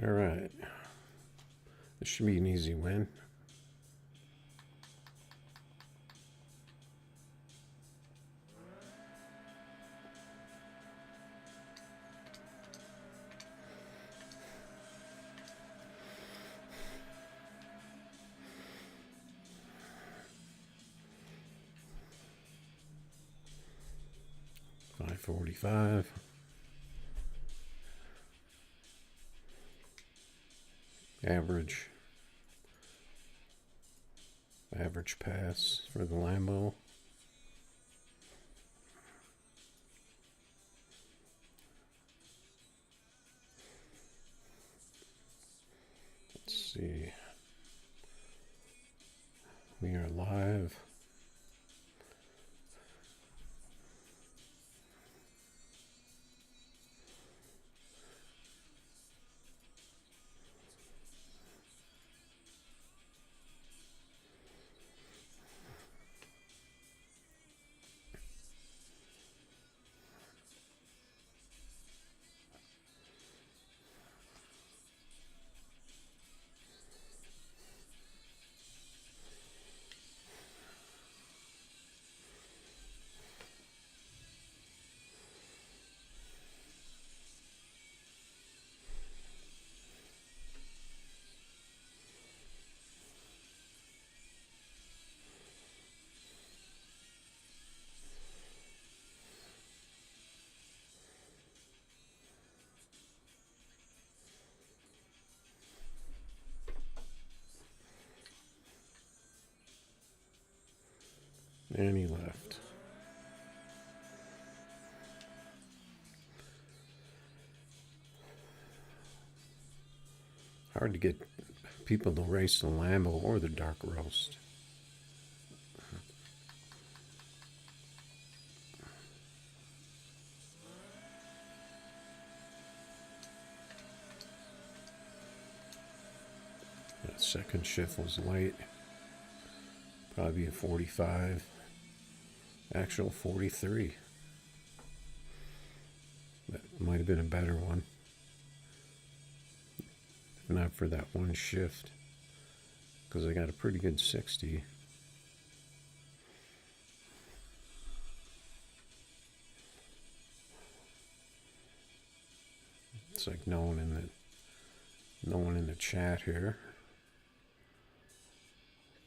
All right. This should be an easy win. $5.45. Average pass for the Lambo. Let's see. We are live. And he left. Hard to get people to race the Lambo or the dark roast. That second shift was late. Probably a 45. Actual 43. That might have been a better one. If not for that one shift. Because I got a pretty good 60. It's like no one in the chat here.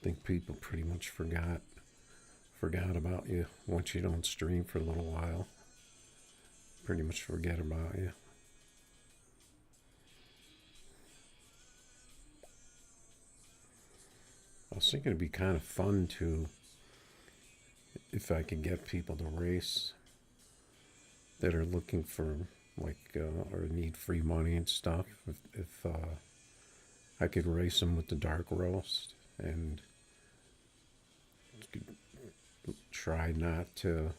I think people pretty much forgot about you once you don't stream for a little while. Pretty much forget about you. I was thinking it'd be kind of fun to, if I could get people to race that are looking for or need free money and stuff. If I could race them with the dark roast and try not to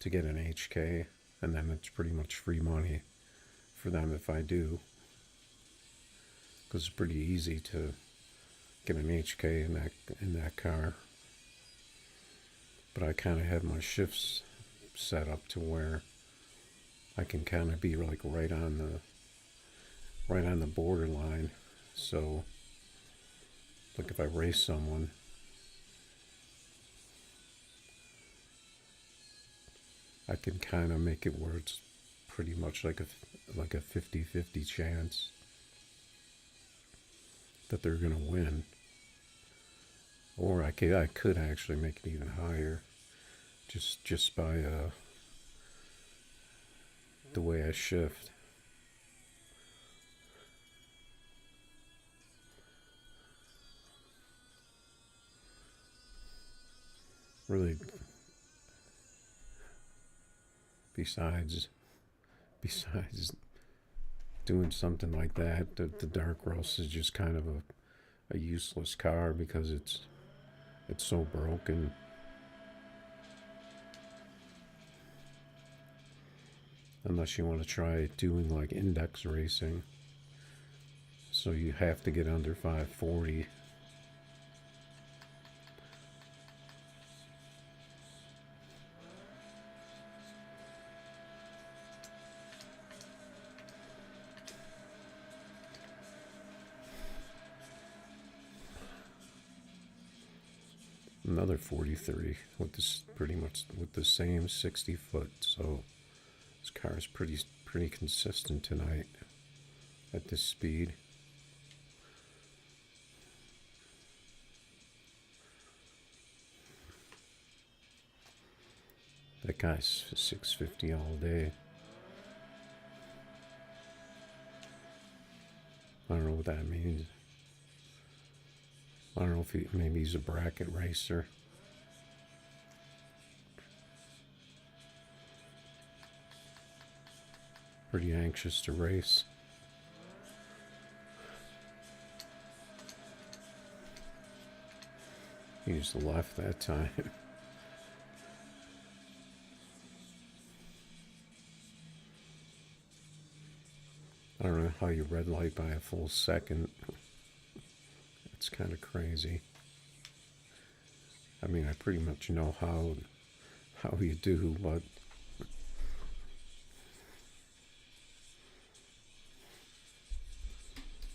get an HK, and then it's pretty much free money for them if I do, because it's pretty easy to get an HK in that car. But I kind of have my shifts set up to where I can kind of be like right on the borderline. So like if I race someone, I can kind of make it where it's pretty much like a 50-50 chance that they're gonna win. Or I could actually make it even higher, just by the way I shift. Really, besides doing something like that, the dark roast is just kind of a useless car because it's so broken. Unless you want to try doing like index racing, so you have to get under 540. another 43 with this, pretty much with the same 60 foot. So this car is pretty consistent tonight at this speed. That guy's 650 all day. I don't know what that means. I don't know if maybe he's a bracket racer. Pretty anxious to race. He just left that time. I don't know how you red light by a full second. It's kind of crazy. I mean, I pretty much know how you do, but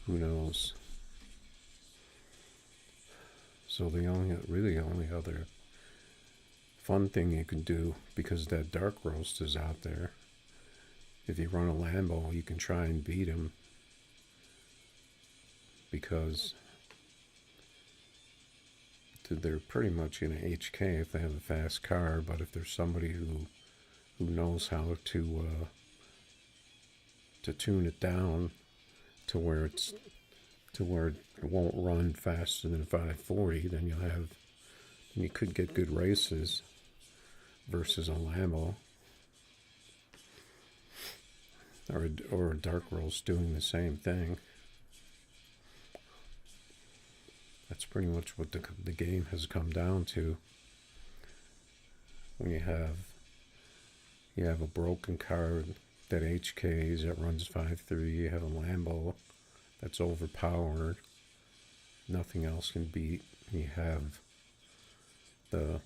who knows? So the only other fun thing you can do, because that dark roast is out there, if you run a Lambo, you can try and beat him, because they're pretty much in a HK if they have a fast car. But if there's somebody who knows how to tune it down to where it won't run faster than 540, then you could get good races versus a Lambo. Or a dark roast doing the same thing. That's pretty much what the game has come down to. When you have a broken car that HKs that runs 5.3, you have a Lambo that's overpowered, nothing else can beat. You have the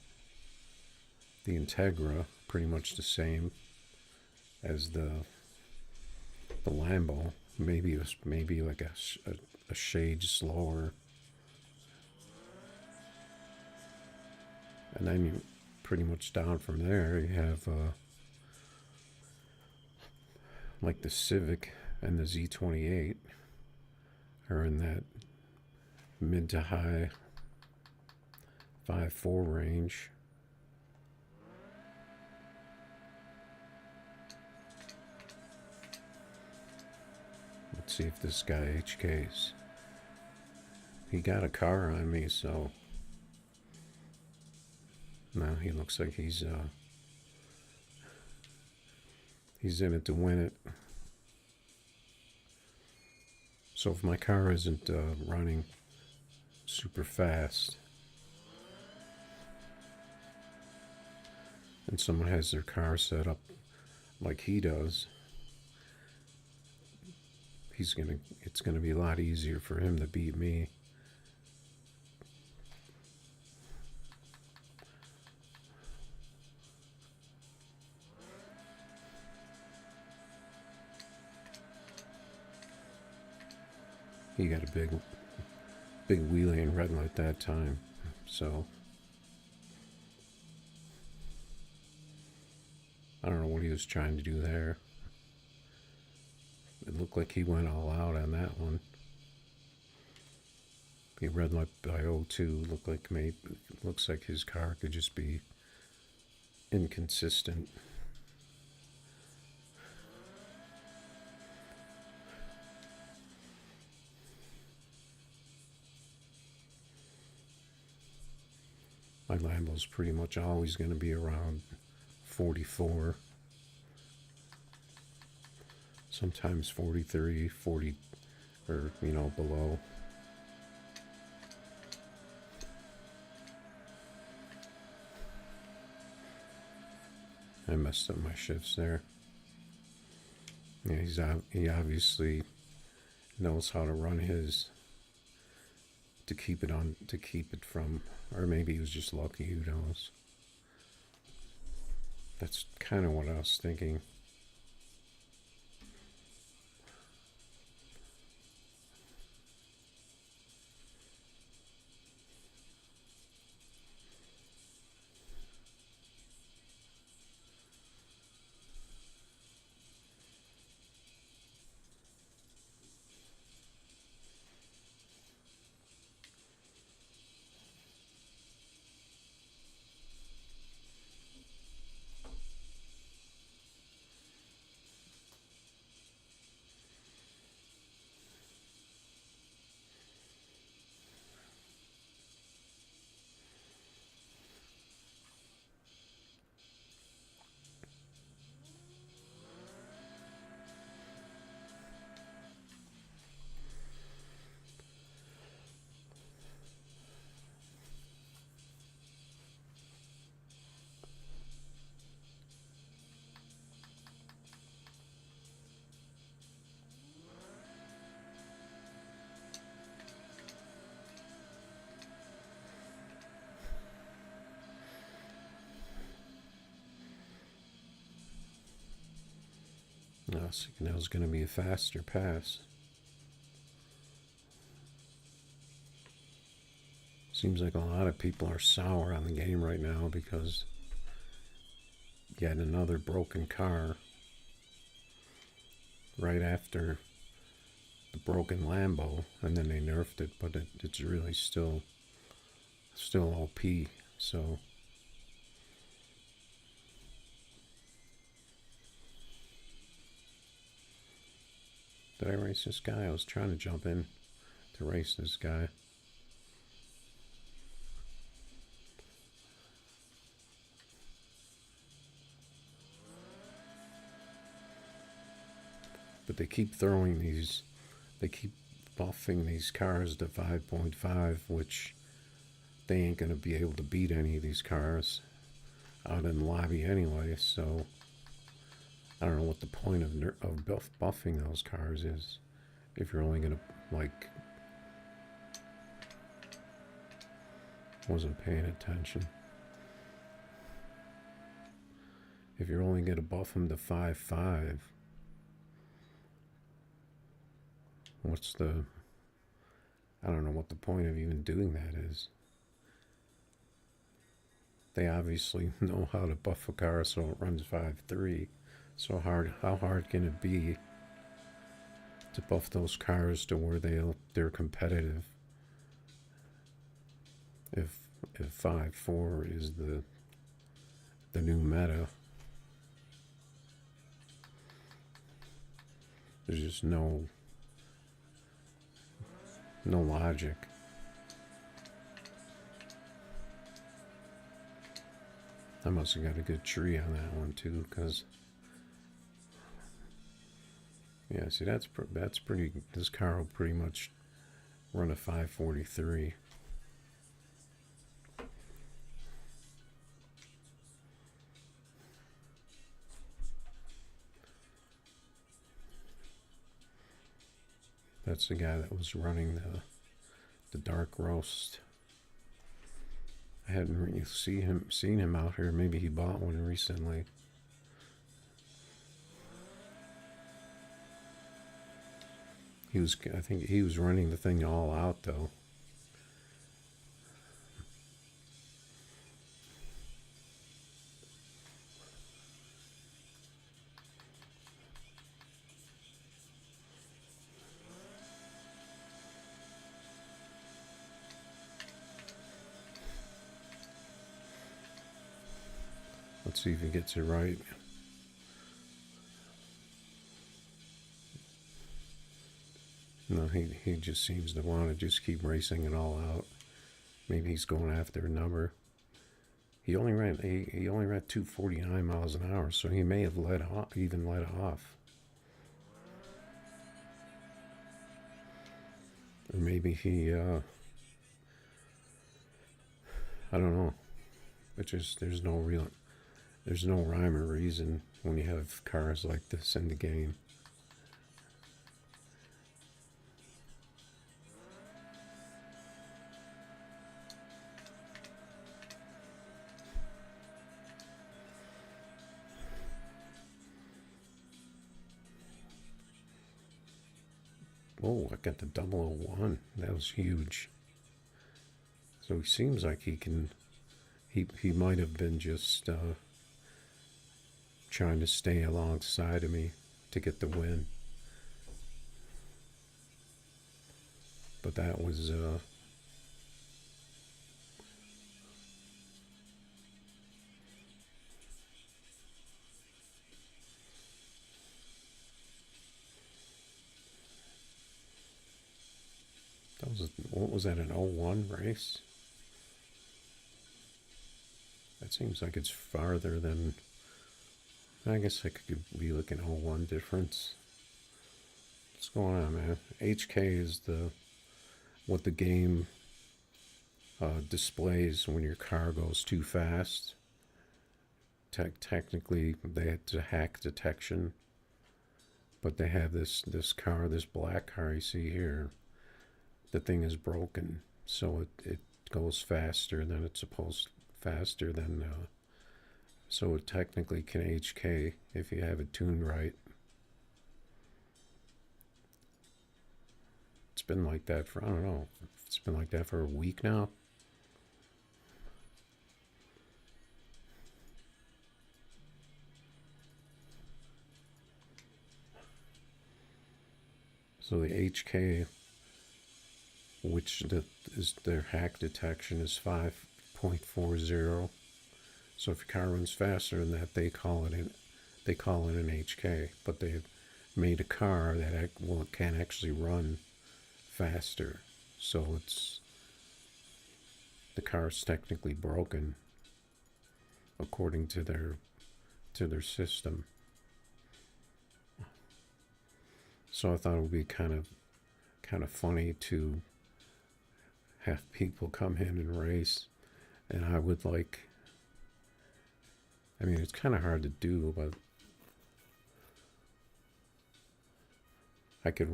Integra, pretty much the same as the Lambo, maybe like a shade slower, and then you pretty much down from there you have like the Civic and the Z28 are in that mid to high 5.4 range. Let's see if this guy HKs. He got a car on me, so now he looks like he's in it to win it. So if my car isn't running super fast and someone has their car set up like he does, it's gonna be a lot easier for him to beat me. He got a big wheelie and red light that time, so I don't know what he was trying to do there. It looked like he went all out on that one. He red light by 02. Looks like his car could just be inconsistent. My Lambo's pretty much always going to be around 44. Sometimes 43, 40, or, below. I messed up my shifts there. Yeah, he obviously knows how to run his to keep it from, or maybe he was just lucky, who knows. That's kind of what I was thinking. was thinking that was going to be a faster pass. Seems like a lot of people are sour on the game right now because yet another broken car right after the broken Lambo, and then they nerfed it, but it's really still OP. So did I race this guy? I was trying to jump in to race this guy. But they keep throwing these, they keep buffing these cars to 5.5, which they ain't going to be able to beat any of these cars out in the lobby anyway, so I don't know what the point of buffing those cars is if you're only going to, like, wasn't paying attention. If you're only going to buff them to 5.5, what's the, I don't know what the point of even doing that is. They obviously know how to buff a car so it runs 5.3. So how hard can it be to buff those cars to where they're competitive? If 5.4 is the new meta, there's just no logic. I must have got a good tree on that one too, because yeah, see that's pretty. This car will pretty much run a 543. That's the guy that was running the dark roast. I hadn't really seen him out here. Maybe he bought one recently. I think he was running the thing all out though. Let's see if he gets it right. No, he just seems to want to just keep racing it all out. Maybe he's going after a number. He only ran 249 miles an hour, so he may have let off. Or maybe he I don't know. But just there's no rhyme or reason when you have cars like this in the game. Oh, I got the 001. That was huge. So he seems like he can. He might have been just trying to stay alongside of me to get the win. But that was what was that, an 01 race? That seems like it's farther than, I guess I could be looking at 01 difference. What's going on, man? HK is what the game displays when your car goes too fast. Technically, they had to hack detection, but they have this car, this black car you see here. The thing is broken, so it goes faster than it's supposed, faster than so it technically can HK if you have it tuned right. It's been like that for, I don't know, it's been like that for a week now. So the HK, which is their hack detection, is 5.40. So if your car runs faster than that, they call it an HK. But they've made a car that can actually run faster. So the car is technically broken according to their system. So I thought it would be kind of funny to have people come in and race, and I would like. I mean, it's kind of hard to do, but I can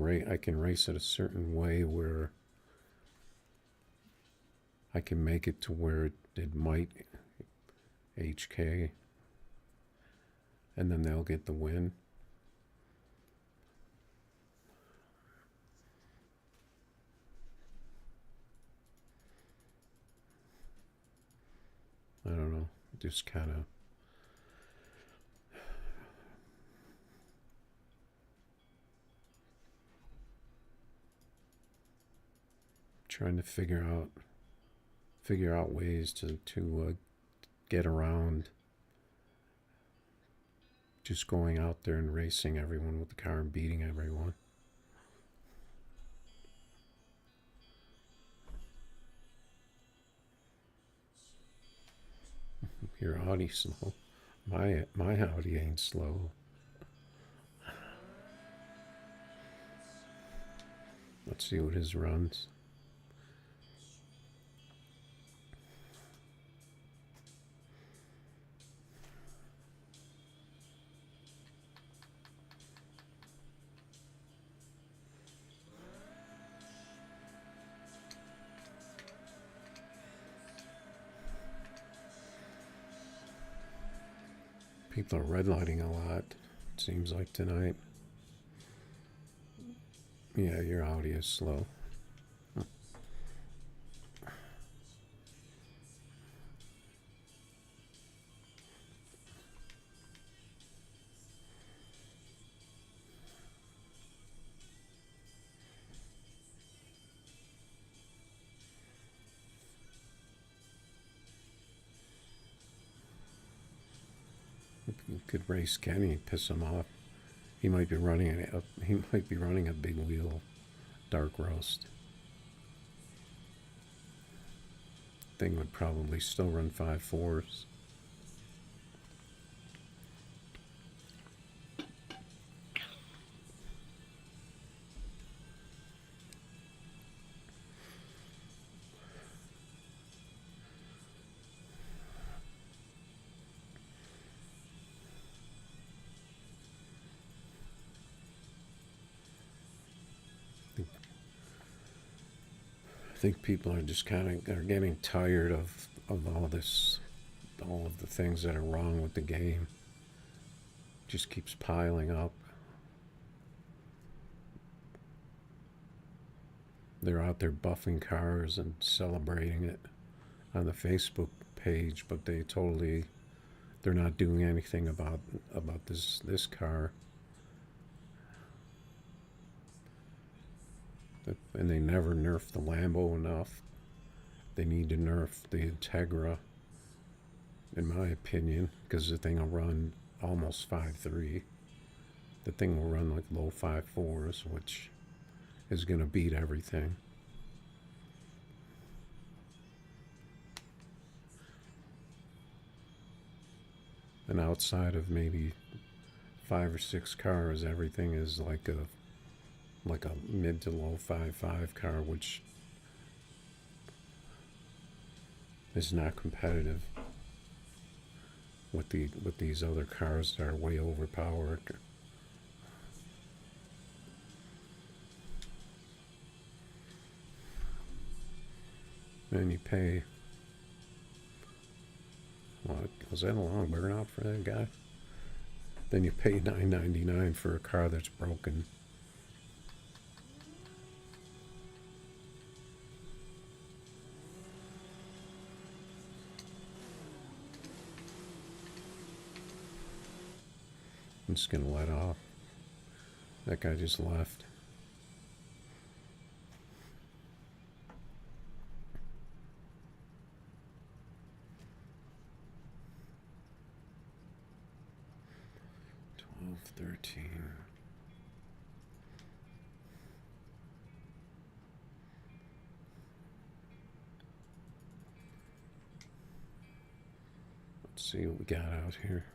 race it a certain way where I can make it to where it might HK, and then they'll get the win. I don't know, just kind of trying to figure out ways to get around just going out there and racing everyone with the car and beating everyone. Your Audi slow. My Audi ain't slow. Let's see what his runs. People are redlining a lot, it seems like tonight. Yeah, your Audi is slow. You could race Kenny, piss him off. He might be running a big wheel dark roast. Thing would probably still run 5.4s. I think people are just are getting tired of all of the things that are wrong with the game. Just keeps piling up. They're out there buffing cars and celebrating it on the Facebook page, but they're not doing anything about this car. And they never nerf the Lambo enough. They need to nerf the Integra, in my opinion, because the thing will run almost 5.3. The thing will run like low 5.4s, which is going to beat everything. And outside of maybe 5 or 6 cars, everything is like a mid to low 5.5 car, which is not competitive with these other cars that are way overpowered. And you pay, what was that, a long burnout for that guy? Then you pay $9.99 for a car that's broken. just gonna let off. That guy just left. $12, $13. Let's see what we got out here.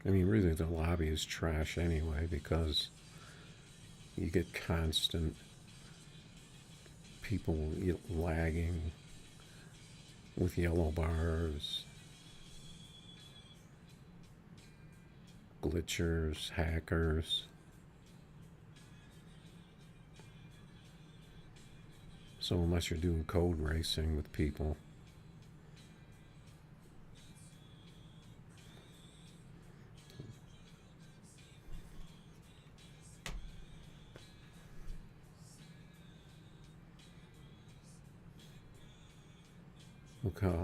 I mean, really, the lobby is trash anyway because you get constant people lagging with yellow bars, glitchers, hackers. So unless you're doing code racing with people,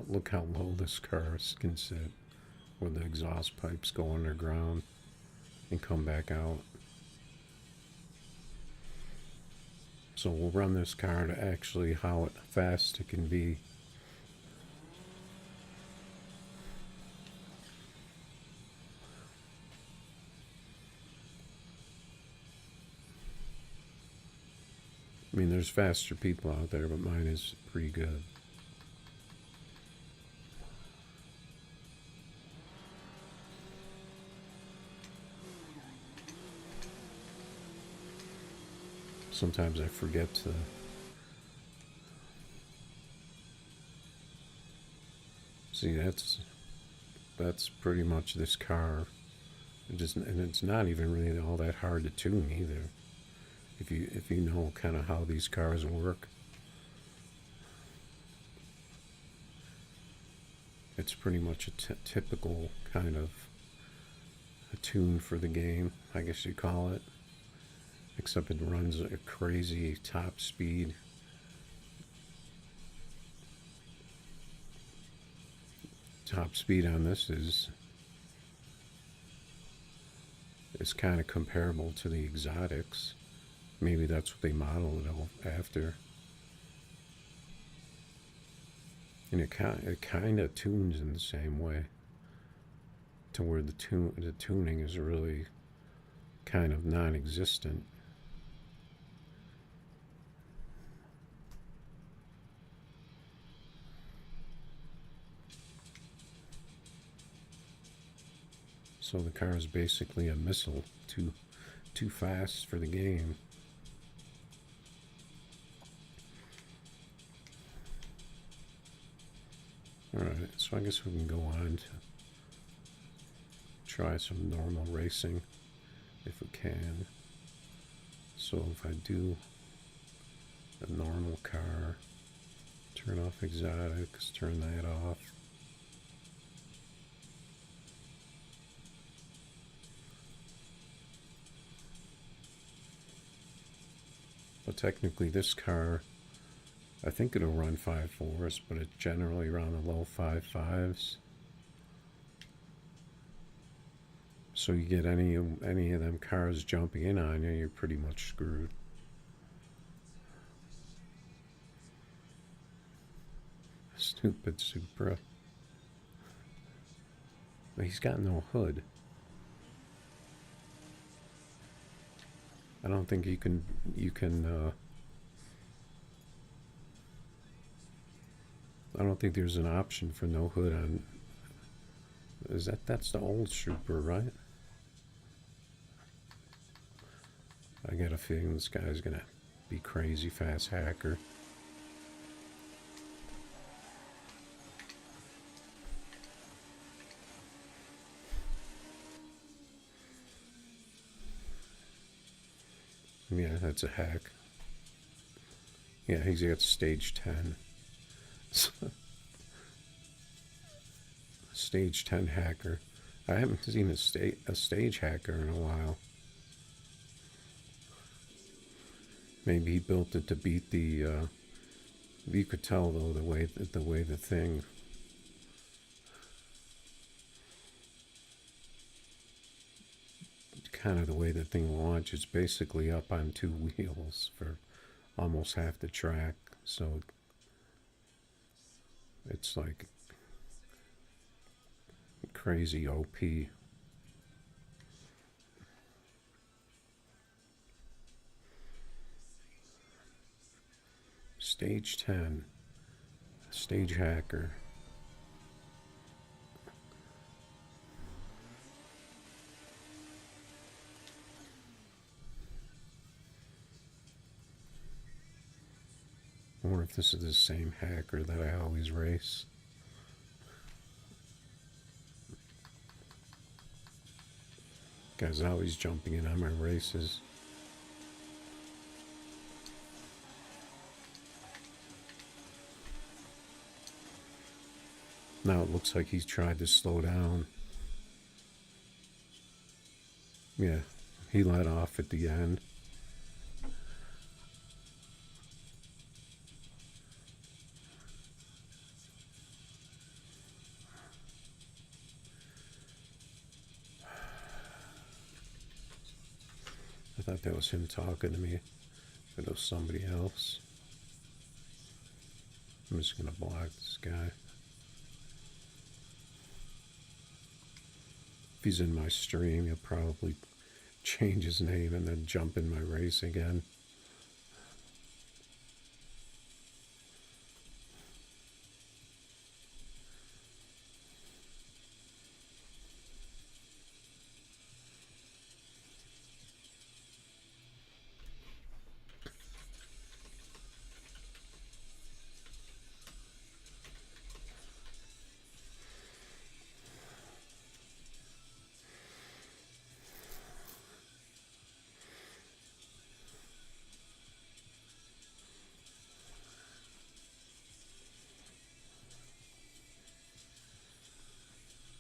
look how low this car can sit, where the exhaust pipes go underground and come back out. So we'll run this car to actually how fast it can be. I mean, there's faster people out there, but mine is pretty good. Sometimes I forget to see. That's pretty much this car. And it's not even really all that hard to tune either. If you know kind of how these cars work, it's pretty much a typical kind of a tune for the game, I guess you'd call it. Except it runs a crazy top speed. Top speed on this is kind of comparable to the exotics. Maybe that's what they modeled it after. And it kind of tunes in the same way, to where the tuning is really kind of non-existent. So the car is basically a missile, too fast for the game. Alright, so I guess we can go on to try some normal racing if we can. So if I do a normal car, turn off exotics, turn that off. But technically this car, I think it'll run 5.4s, but it's generally around the low 5.5s. So you get any of them cars jumping in on you, you're pretty much screwed. Stupid Supra. He's got no hood. I don't think you can I don't think there's an option for no hood on. That's the old Supra, right? I got a feeling this guy's gonna be crazy fast hacker. Yeah, that's a hack. Yeah, he's got stage 10. Stage 10 hacker. I haven't seen a stage hacker in a while. Maybe he built it to beat the. You could tell though the way the thing. Kind of the way the thing launches, basically up on two wheels for almost half the track. So it's like crazy OP. Stage 10. Stage hacker. I wonder if this is the same hacker that I always race. Guy's always jumping in on my races. Now it looks like he's tried to slow down. Yeah, he let off at the end. I thought that was him talking to me, but it was somebody else. I'm just gonna block this guy. If he's in my stream, he'll probably change his name and then jump in my race again.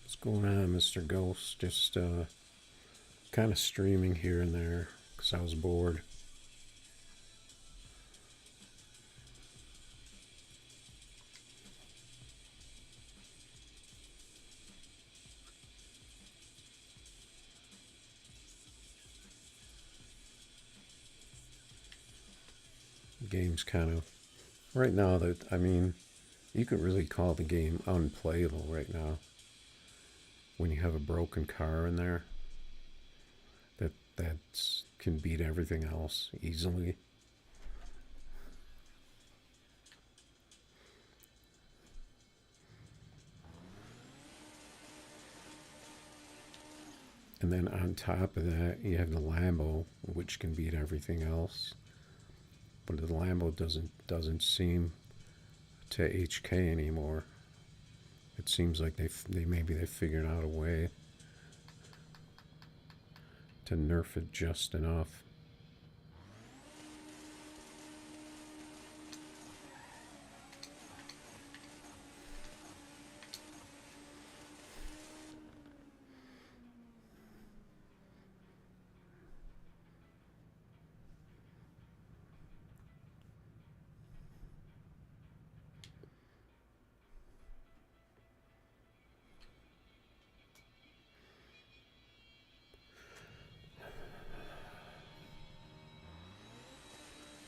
What's going on, Mr. Ghost? Just kind of streaming here and there because I was bored. The game's kind of right now that I mean, you could really call the game unplayable right now. When you have a broken car in there, that can beat everything else easily. And then on top of that, you have the Lambo, which can beat everything else. But the Lambo doesn't seem to HK anymore. It seems like maybe they figured out a way to nerf it just enough.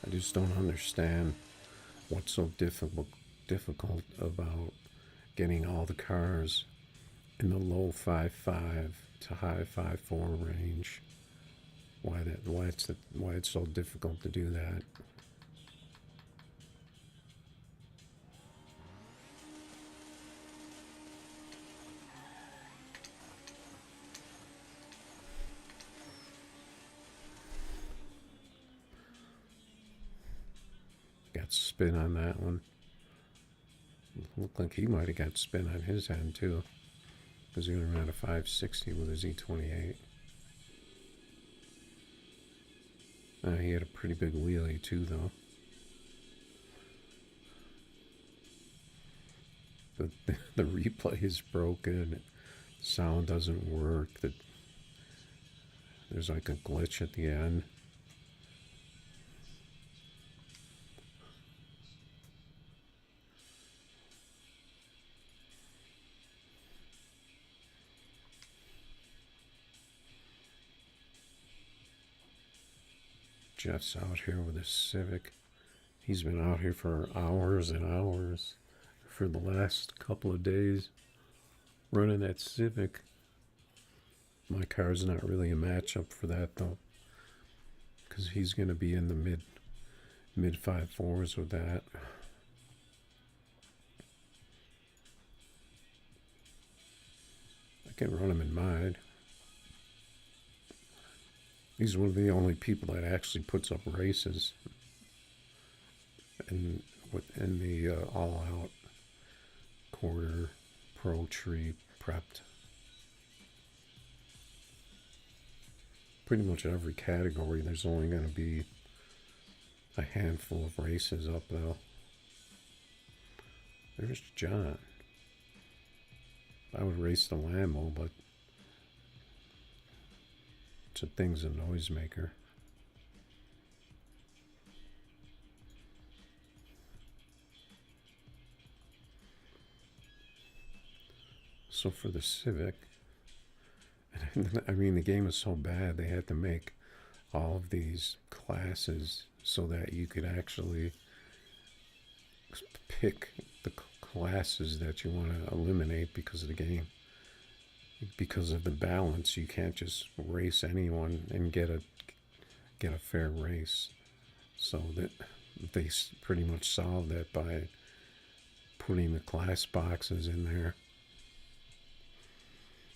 I just don't understand what's so difficult about getting all the cars in the low 5.5 to high 5.4 range. Why it's so difficult to do that. Got spin on that one. Looked like he might have got spin on his end too, because he went around a 560 with his E28. He had a pretty big wheelie too, though. The replay is broken. Sound doesn't work. There's like a glitch at the end. Jeff's out here with his Civic. He's been out here for hours and hours for the last couple of days running that Civic. My car's not really a matchup for that though, because he's going to be in the mid 5.4s with that. I can run him in mine. He's one of the only people that actually puts up races in the all-out quarter pro tree prepped. Pretty much every category, there's only going to be a handful of races up though. There's John. I would race the Lambo, but it's a thing's a noisemaker. So for the Civic, I mean, the game is so bad they had to make all of these classes so that you could actually pick the classes that you want to eliminate because of the game. Because of the balance, you can't just race anyone and get a fair race. So that they pretty much solved that by putting the class boxes in there.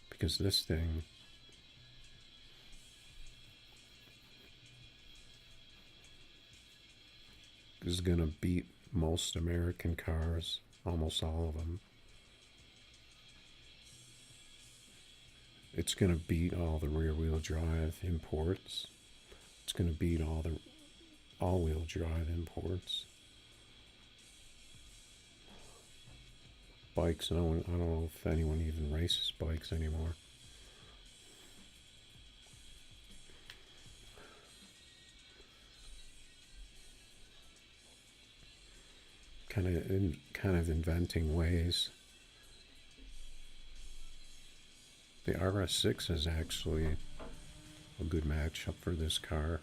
Because this thing is gonna beat most American cars, almost all of them. It's gonna beat all the rear-wheel drive imports. It's gonna beat all the all-wheel drive imports. Bikes, I don't know if anyone even races bikes anymore. Kind of inventing ways. The RS6 is actually a good matchup for this car,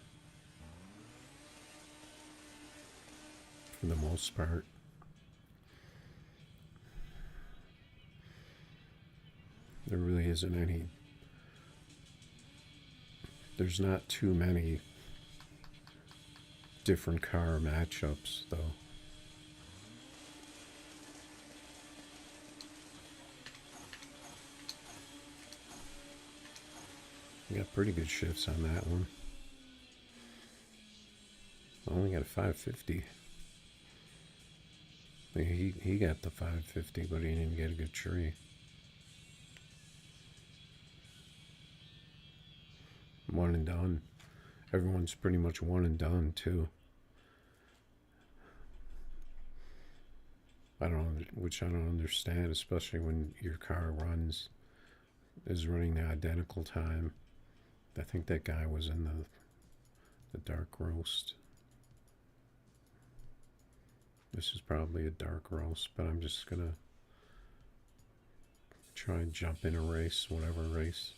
for the most part. There really isn't any. There's not too many different car matchups, though. You got pretty good shifts on that one. I only got a 550. He got the 550, but he didn't get a good tree. One and done. Everyone's pretty much one and done too. Which I don't understand, especially when your car is running the identical time. I think that guy was in the dark roast. This is probably a dark roast, but I'm just gonna try and jump in a race, whatever race.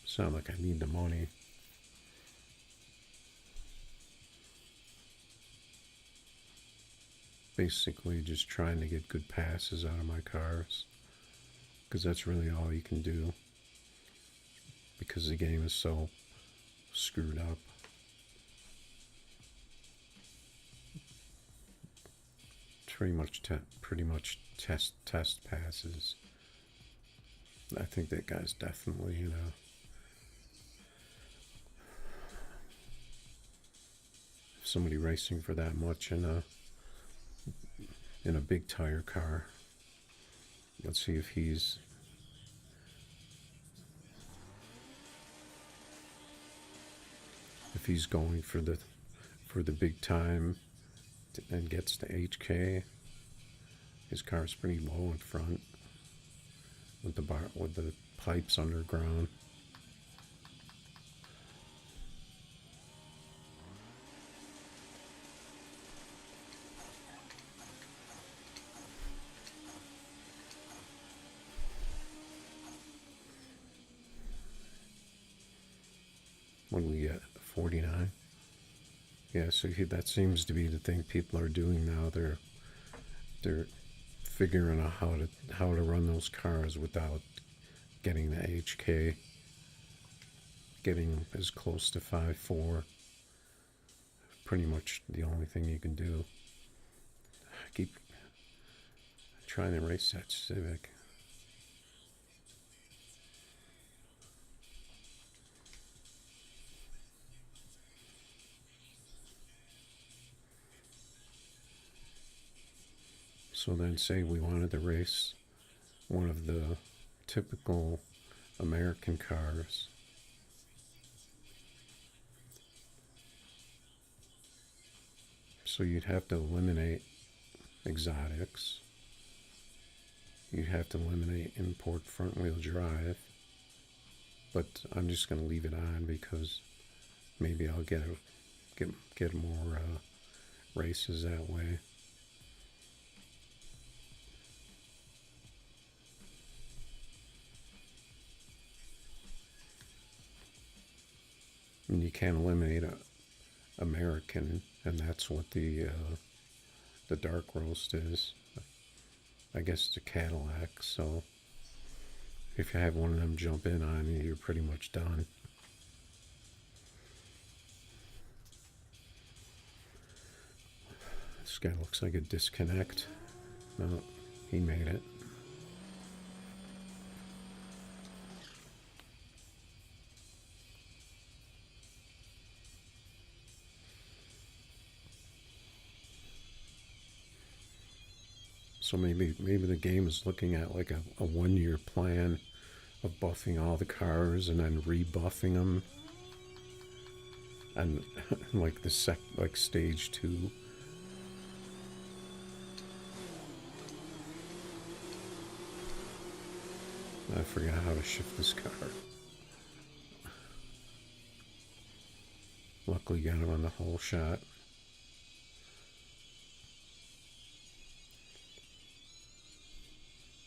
Sound like I need the money. Basically just trying to get good passes out of my cars, because that's really all you can do, because the game is so screwed up. Pretty much test passes. I think that guy's definitely, somebody racing for that much in a big tire car. Let's see if he's if he's going for the big time and gets to HK. His car's pretty low in front with the pipes underground. What do we get? 49. Yeah, so that seems to be the thing people are doing now. They're figuring out how to run those cars without getting the HK, getting as close to 5.4. Pretty much the only thing you can do. I keep trying to race that Civic. So then say we wanted to race one of the typical American cars. So you'd have to eliminate exotics. You'd have to eliminate import front wheel drive. But I'm just going to leave it on because maybe I'll get more races that way. And you can't eliminate American, and that's what the dark roast is. I guess it's a Cadillac, so if you have one of them jump in on you, you're pretty much done. This guy looks like a disconnect. No, he made it. So maybe the game is looking at like a 1-year plan of buffing all the cars and then rebuffing them, and like like stage 2. I forgot how to shift this car. Luckily got him on the whole shot.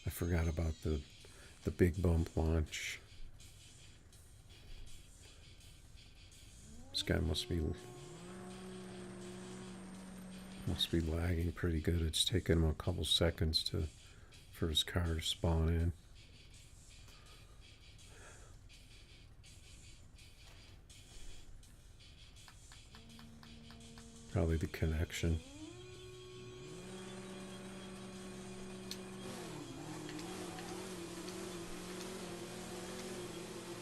I forgot about the big bump launch. This guy must be lagging pretty good. It's taken him a couple seconds for his car to spawn in. Probably the connection.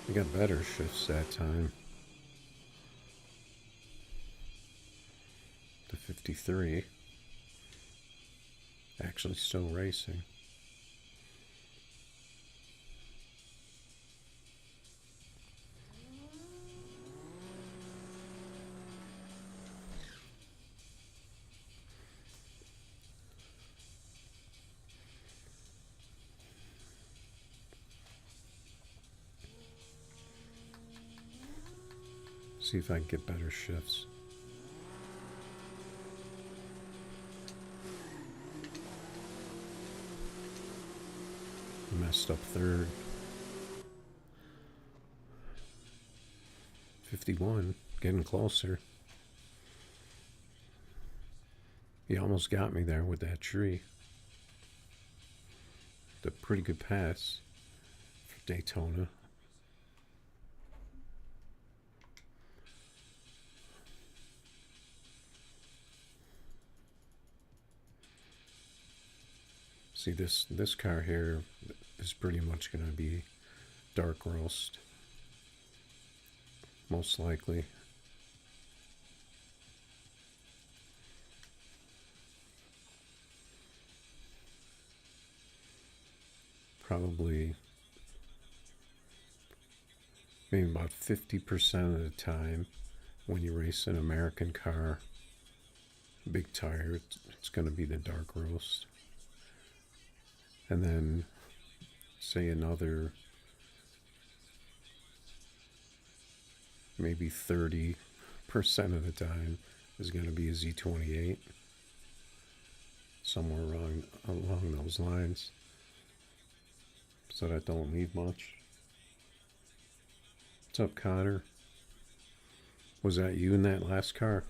We got better shifts that time. The 53. Actually still racing. See if I can get better shifts. Messed up third. 51, getting closer. He almost got me there with that tree. A pretty good pass for Daytona. See, this car here is pretty much going to be dark roast, most likely. Probably maybe about 50% of the time when you race an American car, big tire, it's going to be the dark roast. And then, say another maybe 30% of the time is going to be a Z28. Somewhere along those lines. So that don't leave much. What's up, Connor? Was that you in that last car?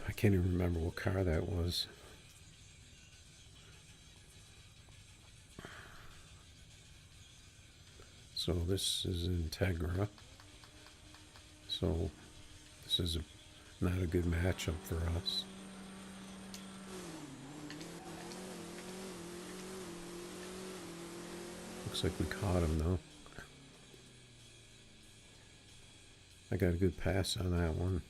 I can't even remember what car that was. So this is Integra. So this is not a good matchup for us. Looks like we caught him though. I got a good pass on that one.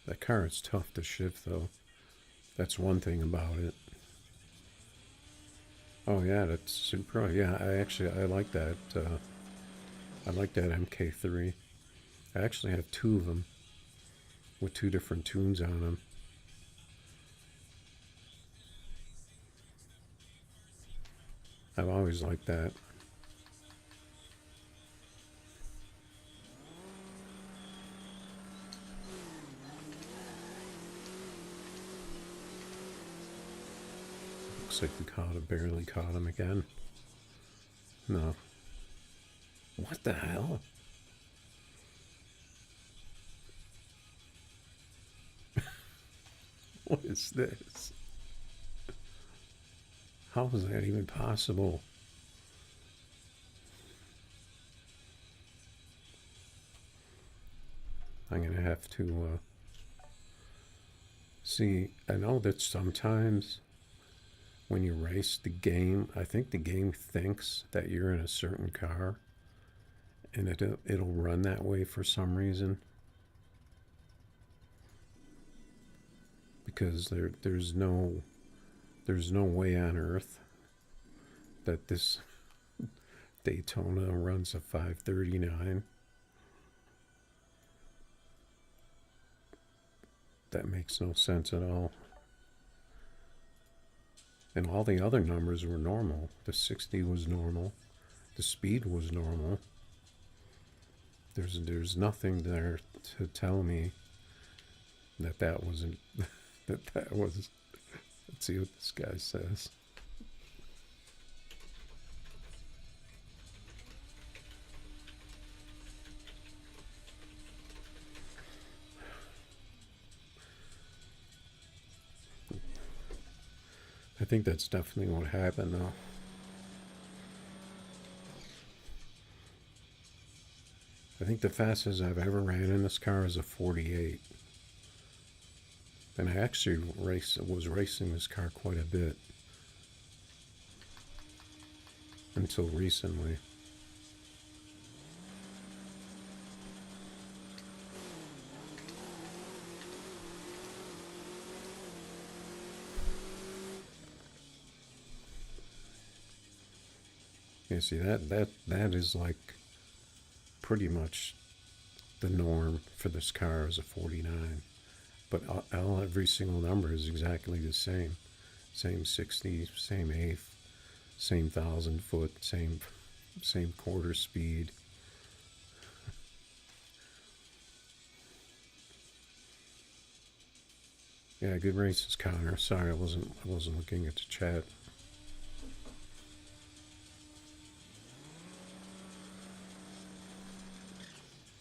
That car is tough to shift though. That's one thing about it. Oh yeah, that's super. Yeah, I like that. I like that MK3. I actually have two of them with two different tunes on them. I've always liked that. Looks like we barely caught him again. No. What the hell? What is this? How is that even possible? I'm gonna have to see. I know that sometimes when you race the game, I think the game thinks that you're in a certain car, and it'll run that way for some reason. Because there's no way on earth that this Daytona runs a 539. That makes no sense at all. And all the other numbers were normal. The 60 was normal. The speed was normal. There's nothing there to tell me that wasn't that was. Let's see what this guy says. I think that's definitely what happened though. I think the fastest I've ever ran in this car is a 48. And I actually was racing this car quite a bit until recently. You see that is like pretty much the norm for this car is a 49. But every single number is exactly the same. Same 60, same eighth, same 1,000 foot, same quarter speed. Yeah, good races, Connor. Sorry, I wasn't looking at the chat.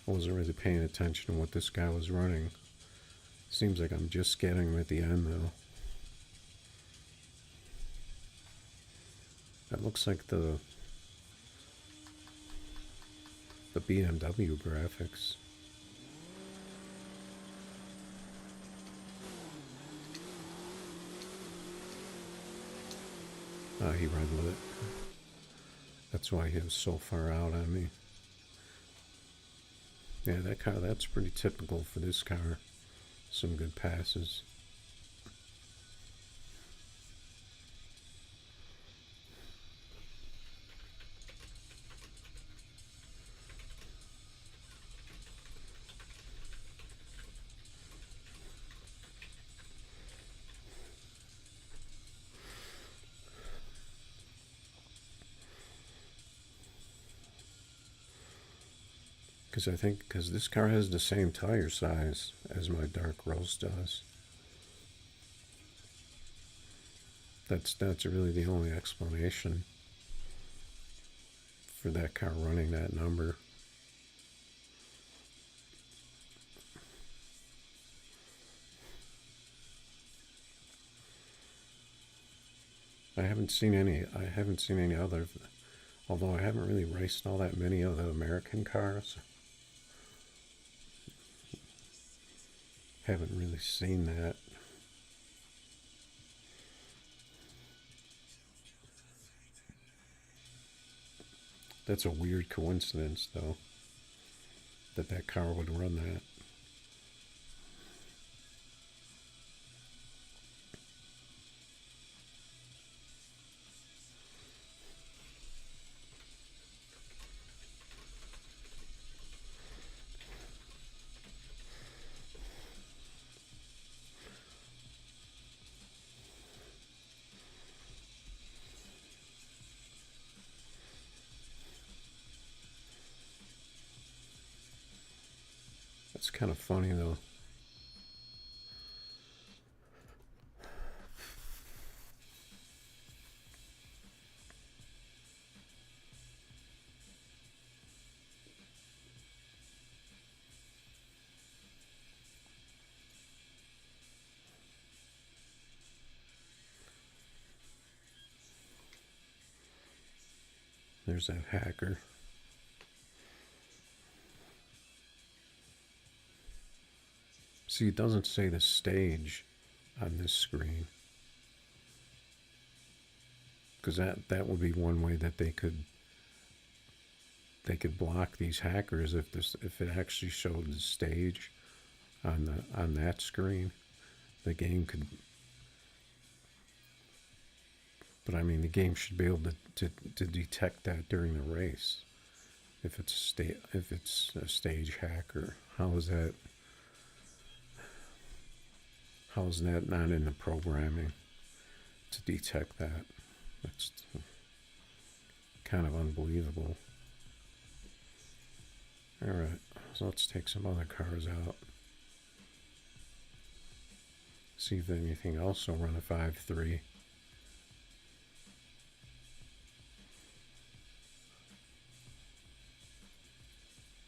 I wasn't really paying attention to what this guy was running. Seems like I'm just getting him at the end though. That looks like the BMW graphics. He red lit. That's why he was so far out on me. Yeah, that car, that's pretty typical for this car. Some good passes. Because this car has the same tire size as my dark roast does. That's really the only explanation for that car running that number. I haven't seen any other, although I haven't really raced all that many of the American cars. Haven't really seen that. That's a weird coincidence, though, that car would run that. That's kind of funny, though. There's that hacker. See, it doesn't say the stage on this screen, because that would be one way that they could block these hackers if it actually showed the stage on that screen. The game could, but I mean, the game should be able to detect that during the race. If it's a stage hacker, how is that not in the programming to detect that? That's kind of unbelievable. All right, so let's take some other cars out. See if anything else will run a 5.3.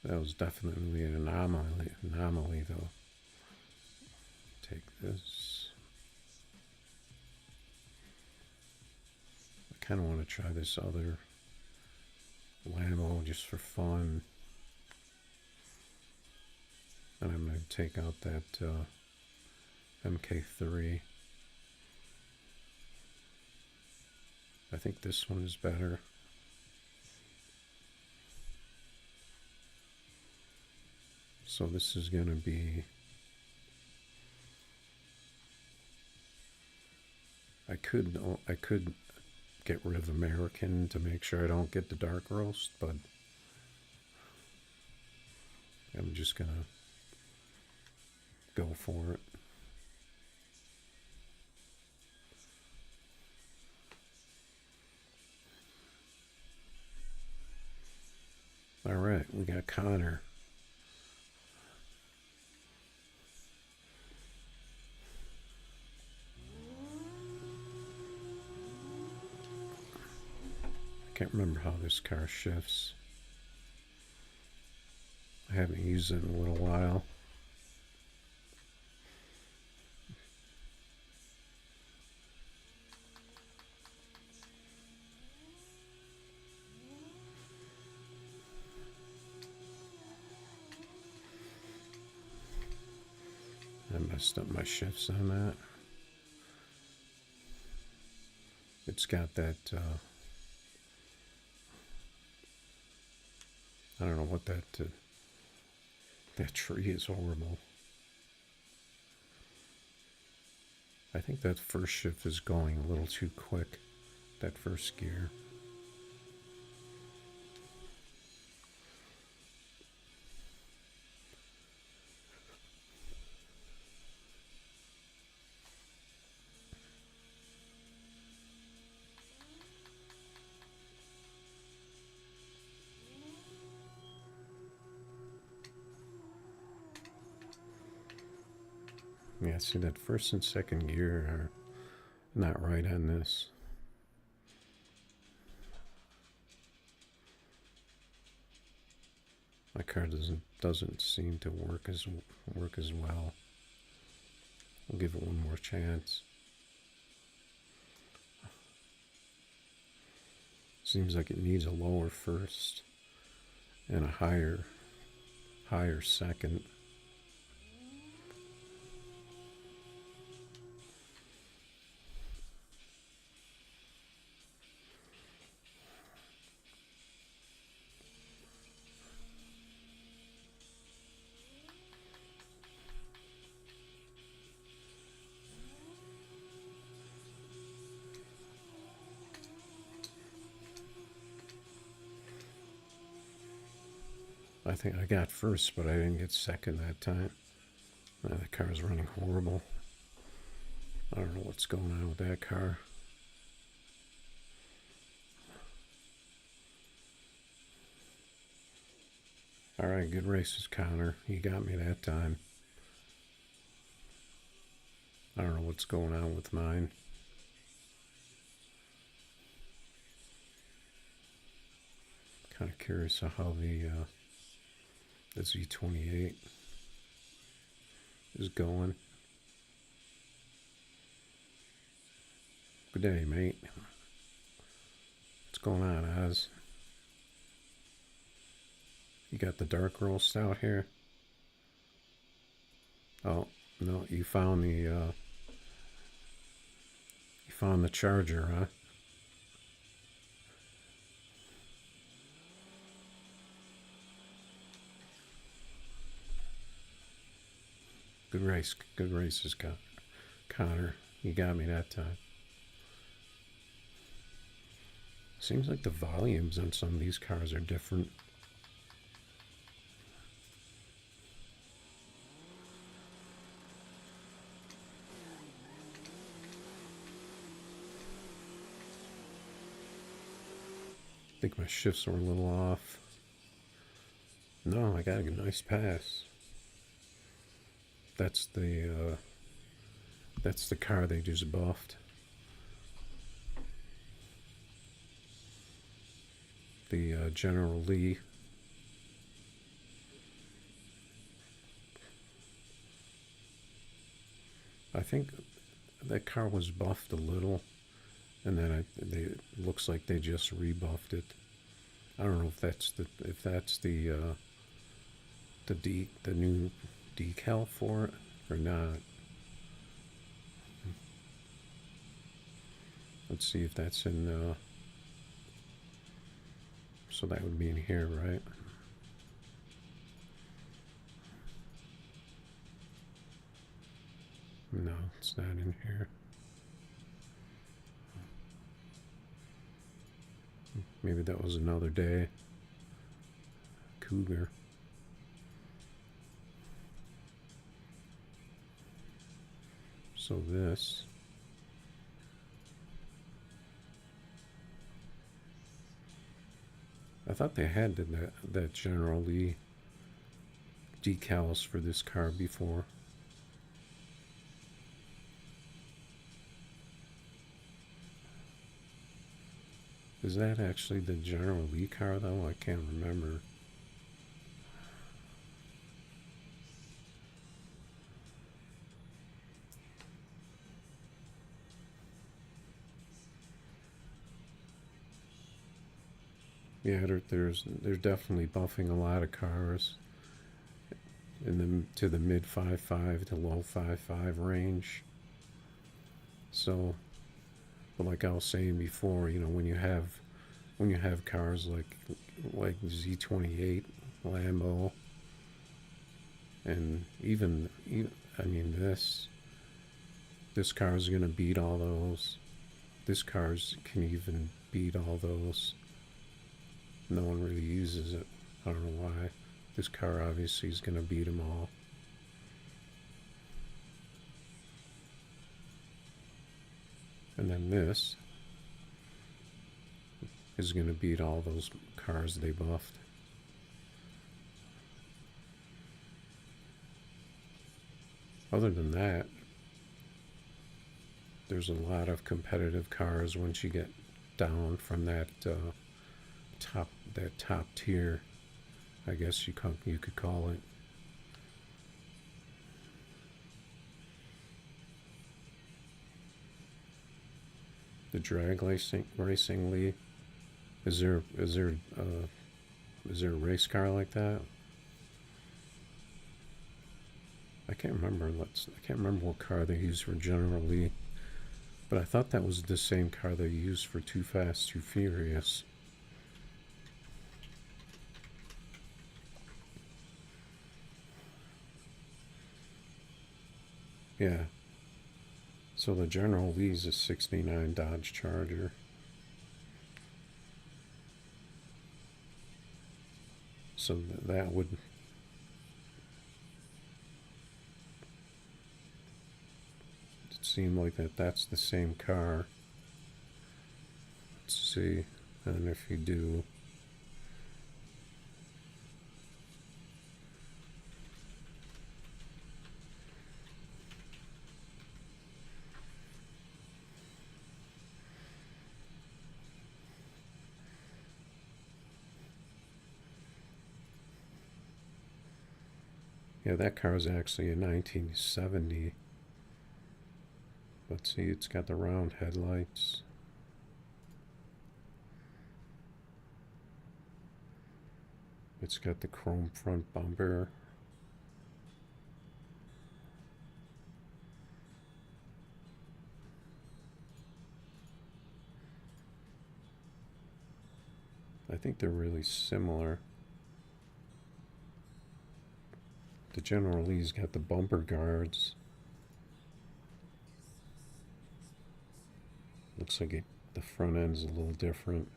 That was definitely an anomaly, though. Take this. I kind of want to try this other Lambo just for fun. And I'm going to take out that MK3. I think this one is better. So this is going to be, I could get rid of American to make sure I don't get the dark roast, but I'm just going to go for it. All right, we got Connor. I can't remember how this car shifts. I haven't used it in a little while. I messed up my shifts on that. It's got that, I don't know what that, That tree is horrible. I think that first shift is going a little too quick. That first gear. Yeah, see that first and second gear are not right on this. My car doesn't seem to work as well. We'll give it one more chance. Seems like it needs a lower first and a higher second. I think I got first, but I didn't get second that time. The car's running horrible. I don't know what's going on with that car. Alright, good races, Connor. You got me that time. I don't know what's going on with mine. Kind of curious how the Z28 is going. Good day, mate. What's going on, Oz? You got the dark roast out here? Oh, no, you found the charger, huh? Good races, Connor. You got me that time. Seems like the volumes on some of these cars are different. I think my shifts were a little off. No, I got a nice pass. That's the car they just buffed. The General Lee. I think that car was buffed a little, and then it looks like they just rebuffed it. I don't know if that's the new decal for it or not. Let's see if that's in. So that would be in here, right? No, it's not in here. Maybe that was another day. Cougar. So this. I thought they had that General Lee decals for this car before. Is that actually the General Lee car though? I can't remember. Yeah, they're definitely buffing a lot of cars to the mid 5.5 to low 5.5 range. So, but like I was saying before, you know, when you have cars like Z28 Lambo, And I mean, this car is gonna beat all those. This car's can even beat all those. No one really uses it. I don't know why. This car obviously is gonna beat them all. And then this is going to beat all those cars they buffed. Other than that, there's a lot of competitive cars once you get down from that top tier, I guess you could call it. The drag racing league. Is there a race car like that? I can't remember. I can't remember what car they used for General Lee, but I thought that was the same car they used for Too Fast, Too Furious. Yeah. So the General Lee's a '69 Dodge Charger. So that would seem like that's the same car. Let's see. And if you do, yeah, that car is actually a 1970. Let's see, it's got the round headlights. It's got the chrome front bumper. I think they're really similar. The General Lee's got the bumper guards. Looks like the front end's a little different.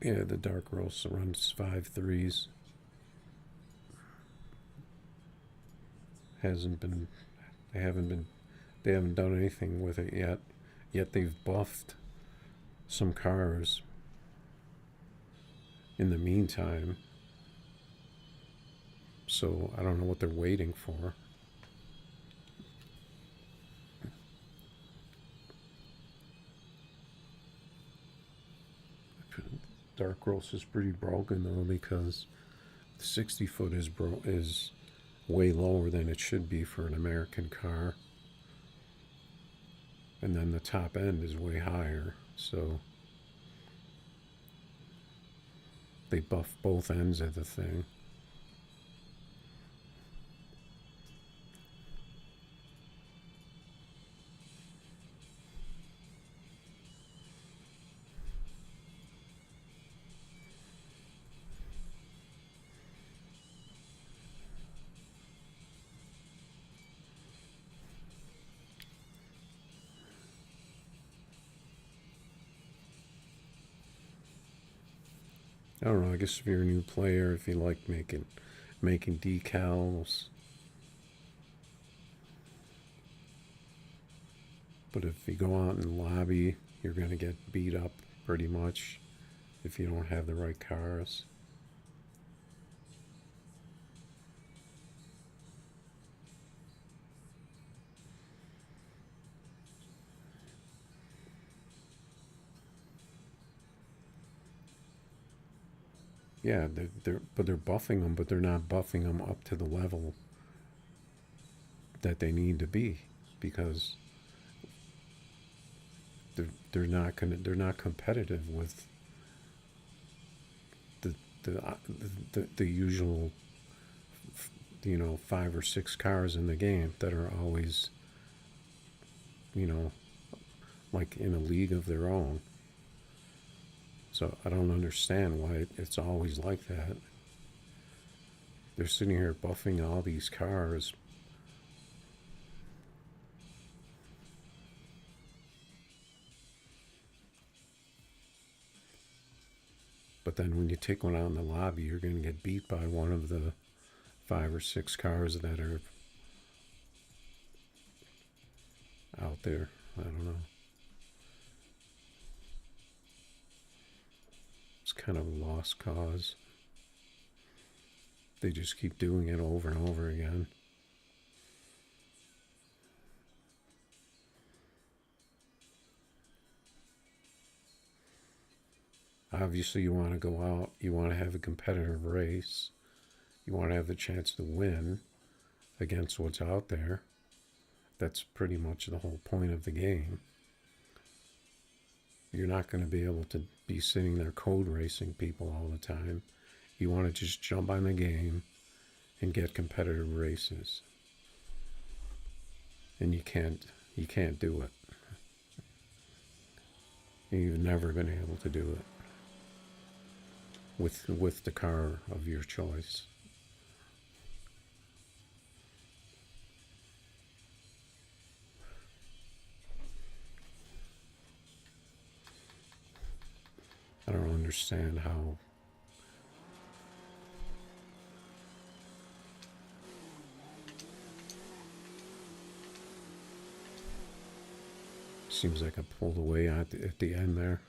Yeah, the dark roast runs 5.3s. They haven't done anything with it yet. Yet they've buffed some cars in the meantime. So I don't know what they're waiting for. Dark roast is pretty broken though, because the 60 foot is way lower than it should be for an American car, and then the top end is way higher, so they buff both ends of the thing. I don't know, I guess if you're a new player, if you like making decals. But if you go out and lobby, you're going to get beat up pretty much if you don't have the right cars. Yeah, they're buffing them, but they're not buffing them up to the level that they need to be, because they're not competitive with the usual 5 or 6 cars in the game that are always you know, like in a league of their own. So I don't understand why it's always like that. They're sitting here buffing all these cars. But then when you take one out in the lobby, you're going to get beat by one of the 5 or 6 cars that are out there. I don't know. It's kind of a lost cause. They just keep doing it over and over again. Obviously, you want to go out, you want to have a competitive race, you want to have the chance to win against what's out there. That's pretty much the whole point of the game. You're not going to be able to be sitting there code racing people all the time. You want to just jump on the game and get competitive races. And you can't do it. You've never been able to do it with the car of your choice. I don't understand how seems like I pulled away at the end there.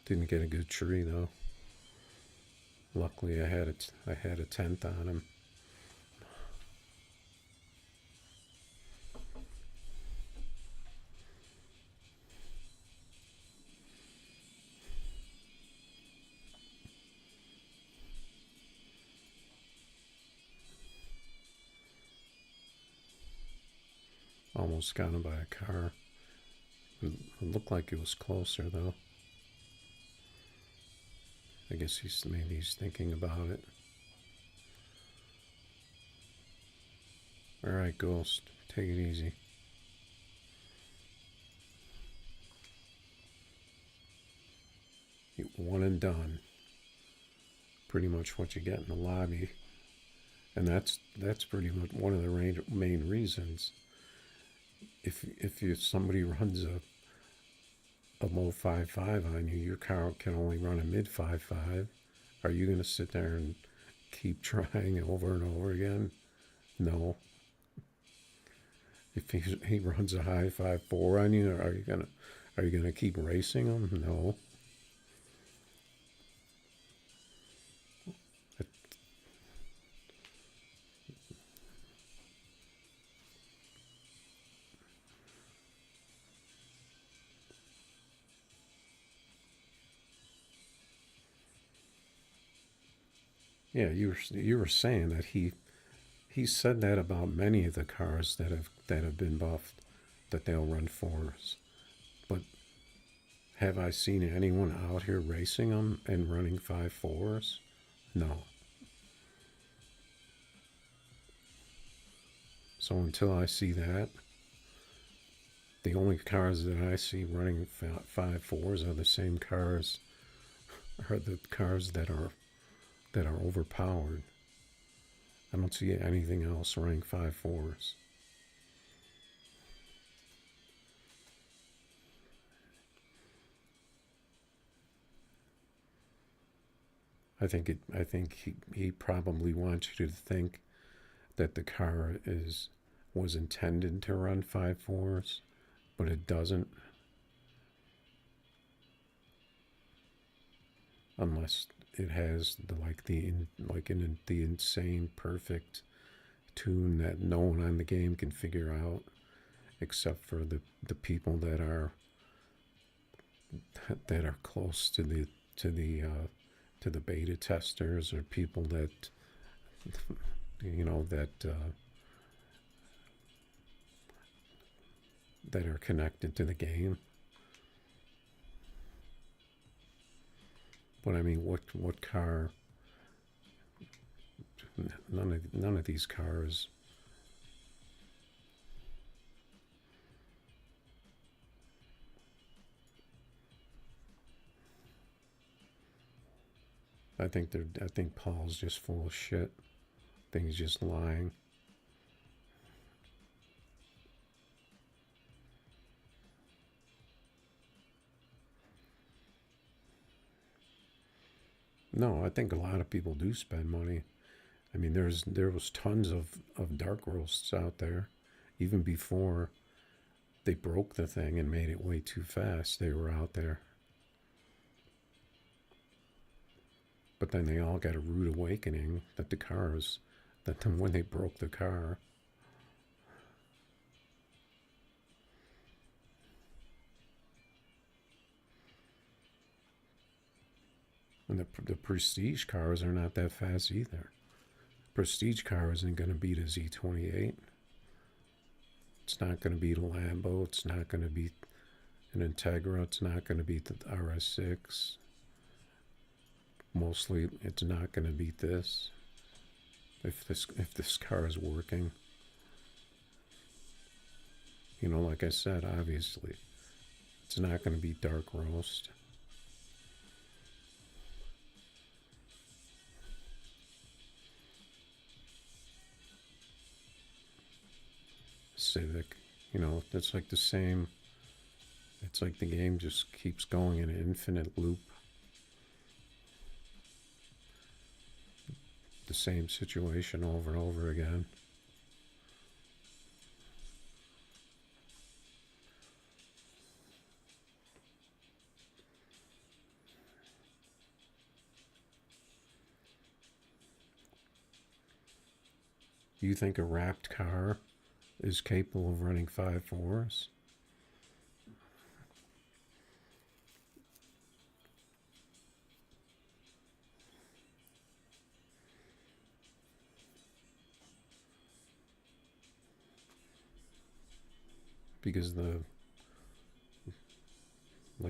Didn't get a good tree though. Luckily I had a tenth on him. Almost got him by a car. It looked like it was closer though. I guess maybe he's thinking about it. All right, Ghost, take it easy. One and done. Pretty much what you get in the lobby, and that's pretty much one of the main reasons. If somebody runs a low 5.5 on you, your car can only run a mid 5.5. Are you going to sit there and keep trying over and over again? No. If he runs a high 5.4 on you, are you gonna keep racing him? No. Yeah, you were saying that he said that about many of the cars that have been buffed, that they'll run 4s. But have I seen anyone out here racing them and running 5.4s? No. So until I see that, the only cars that I see running 5.4s are the same cars, are the cars that are overpowered. I don't see anything else running 5.4s. I think he probably wants you to think that the car was intended to run 5.4s, but it doesn't. Unless it has the insane perfect tune that no one on the game can figure out, except for the people that are close to the beta testers, or people that that are connected to the game. But I mean, what car? None of these cars I think Paul's just full of shit. I think he's just lying. No, I think a lot of people do spend money. I mean, there was tons of dark roasts out there, even before they broke the thing and made it way too fast. They were out there, but then they all got a rude awakening that when they broke the car. And the prestige cars are not that fast either. Prestige car isn't going to beat a Z28. It's not going to beat a Lambo. It's not going to beat an Integra. It's not going to beat the RS6. Mostly, it's not going to beat this. If this car is working, like I said, obviously, it's not going to be dark roast. Civic, it's like the same. It's like the game just keeps going in an infinite loop. The same situation over and over again. You think a wrapped car is capable of running 5.4s? Because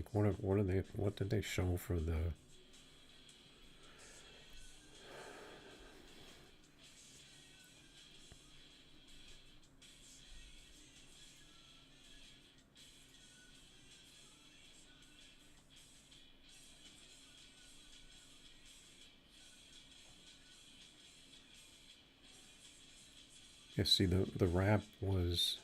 what did they show for the Yeah, see, the wrap was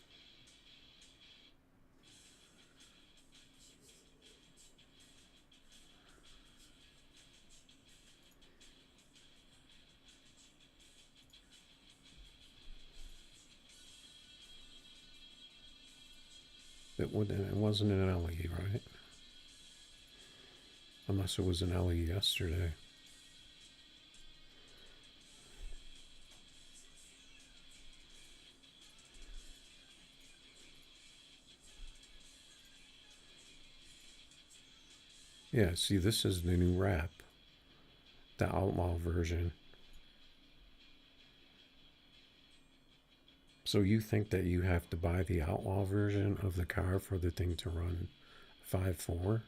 it wasn't an LE, right? Unless it was an LE yesterday. Yeah, see, this is the new wrap, the outlaw version. So you think that you have to buy the outlaw version of the car for the thing to run 5.4?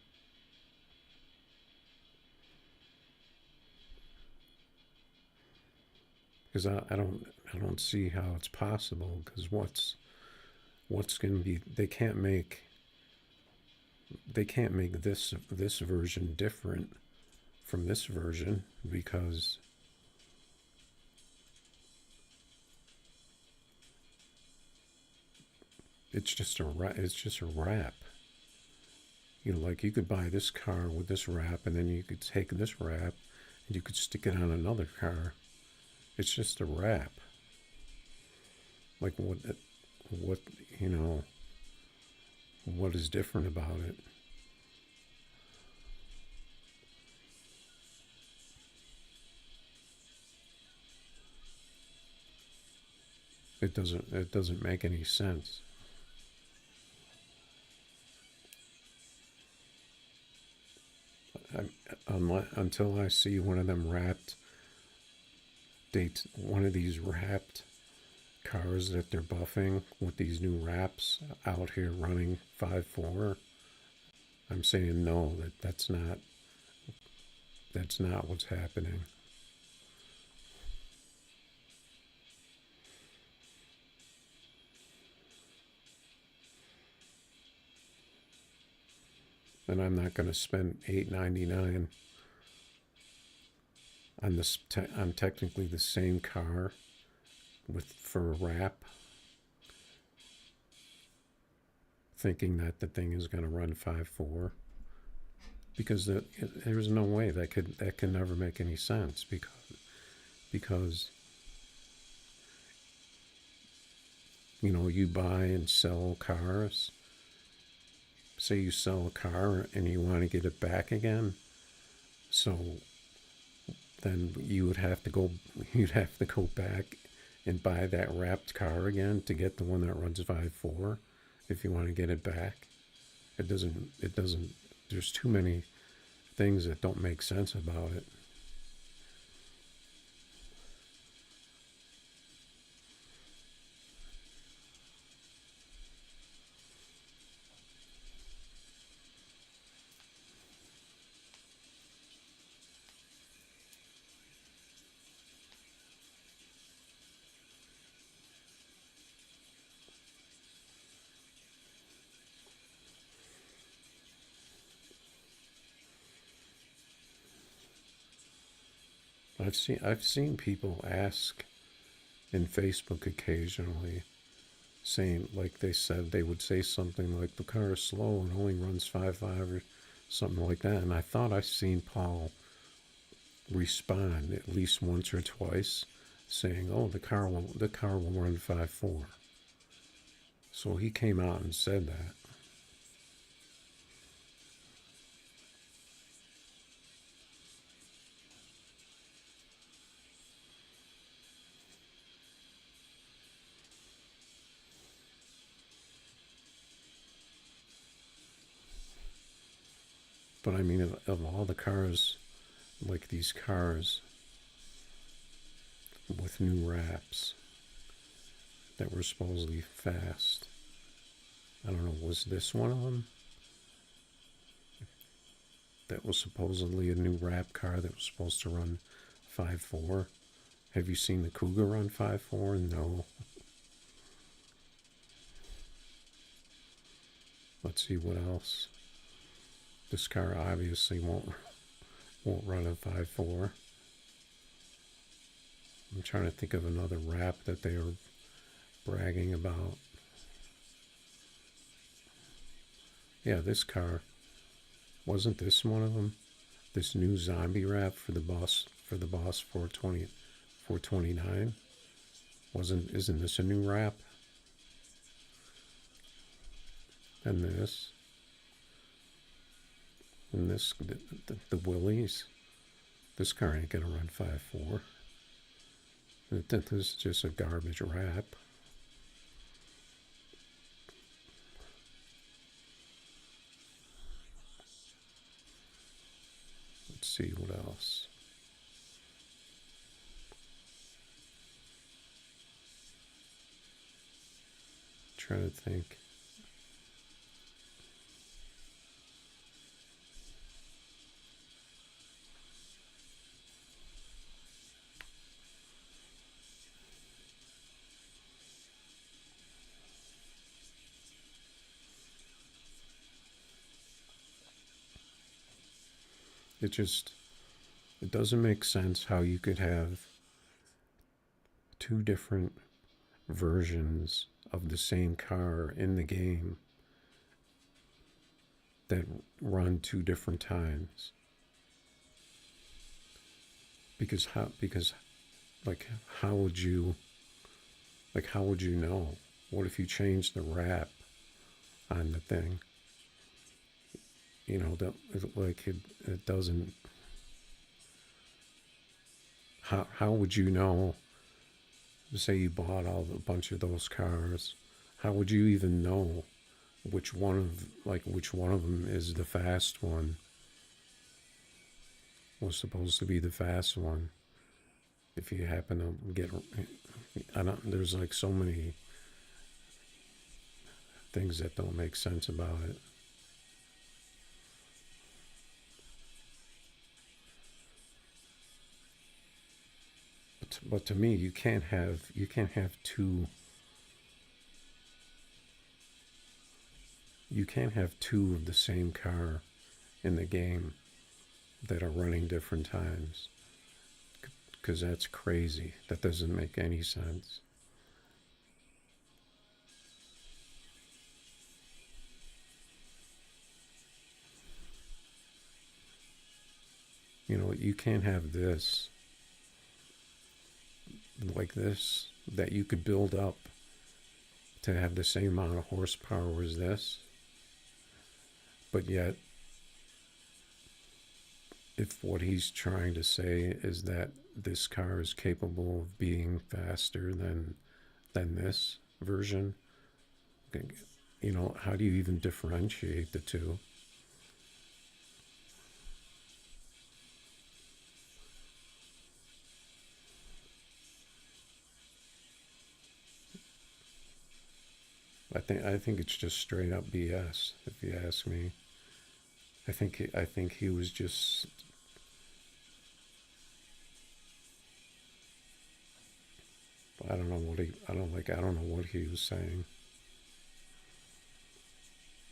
Because I don't see how it's possible. Because what's going to be, they can't make this version different from this version, because it's just a wrap. Like you could buy this car with this wrap, and then you could take this wrap and you could stick it on another car. It's just a wrap. Like what what is different about it? It doesn't make any sense. Until I see one of them wrapped, one of these wrapped cars that they're buffing with these new wraps out here running 5.4, I'm saying no, that's not what's happening. And I'm not going to spend $8.99 on technically the same car for a wrap, thinking that the thing is going to run 5.4, because there's no way that can never make any sense, because you buy and sell cars. Say you sell a car and you want to get it back again, so then you'd have to go back and buy that wrapped car again to get the one that runs 5.4 if you want to get it back. It doesn't there's too many things that don't make sense about it. I've seen people ask in Facebook occasionally, saying, like, they said they would say something like the car is slow and only runs 5.5 or something like that, and I thought I've seen Paul respond at least once or twice saying, "Oh, the car will run 5.4." So he came out and said that. But I mean, of all the cars, like these cars with new wraps that were supposedly fast, I don't know, was this one of them? That was supposedly a new wrap car that was supposed to run 5.4. Have you seen the Cougar run 5.4? No. Let's see what else. This car obviously won't run a 5.4. I'm trying to think of another wrap that they were bragging about. Yeah, this car. Wasn't this one of them? This new zombie wrap for the Boss 429? Isn't this a new wrap? And this. And this, the Willys. This car ain't gonna run 5.4. This is just a garbage wrap. Let's see what else. Trying to think. It doesn't make sense how you could have two different versions of the same car in the game that run two different times. Because how would you know? What if you change the wrap on the thing? It doesn't. How would you know? Say you bought a bunch of those cars, how would you even know which one of them is the fast one? Was supposed to be the fast one. If you happen to get, there's like so many things that don't make sense about it. But to me, you can't have two. You can't have two of the same car in the game that are running different times. because that's crazy. That doesn't make any sense. You know, you can't have this like this that you could build up to have the same amount of horsepower as this, but yet if what he's trying to say is that this car is capable of being faster than this version, you know, how do you even differentiate the two? I think it's just straight up BS, if you ask me. I think he was just, I don't know what he was saying.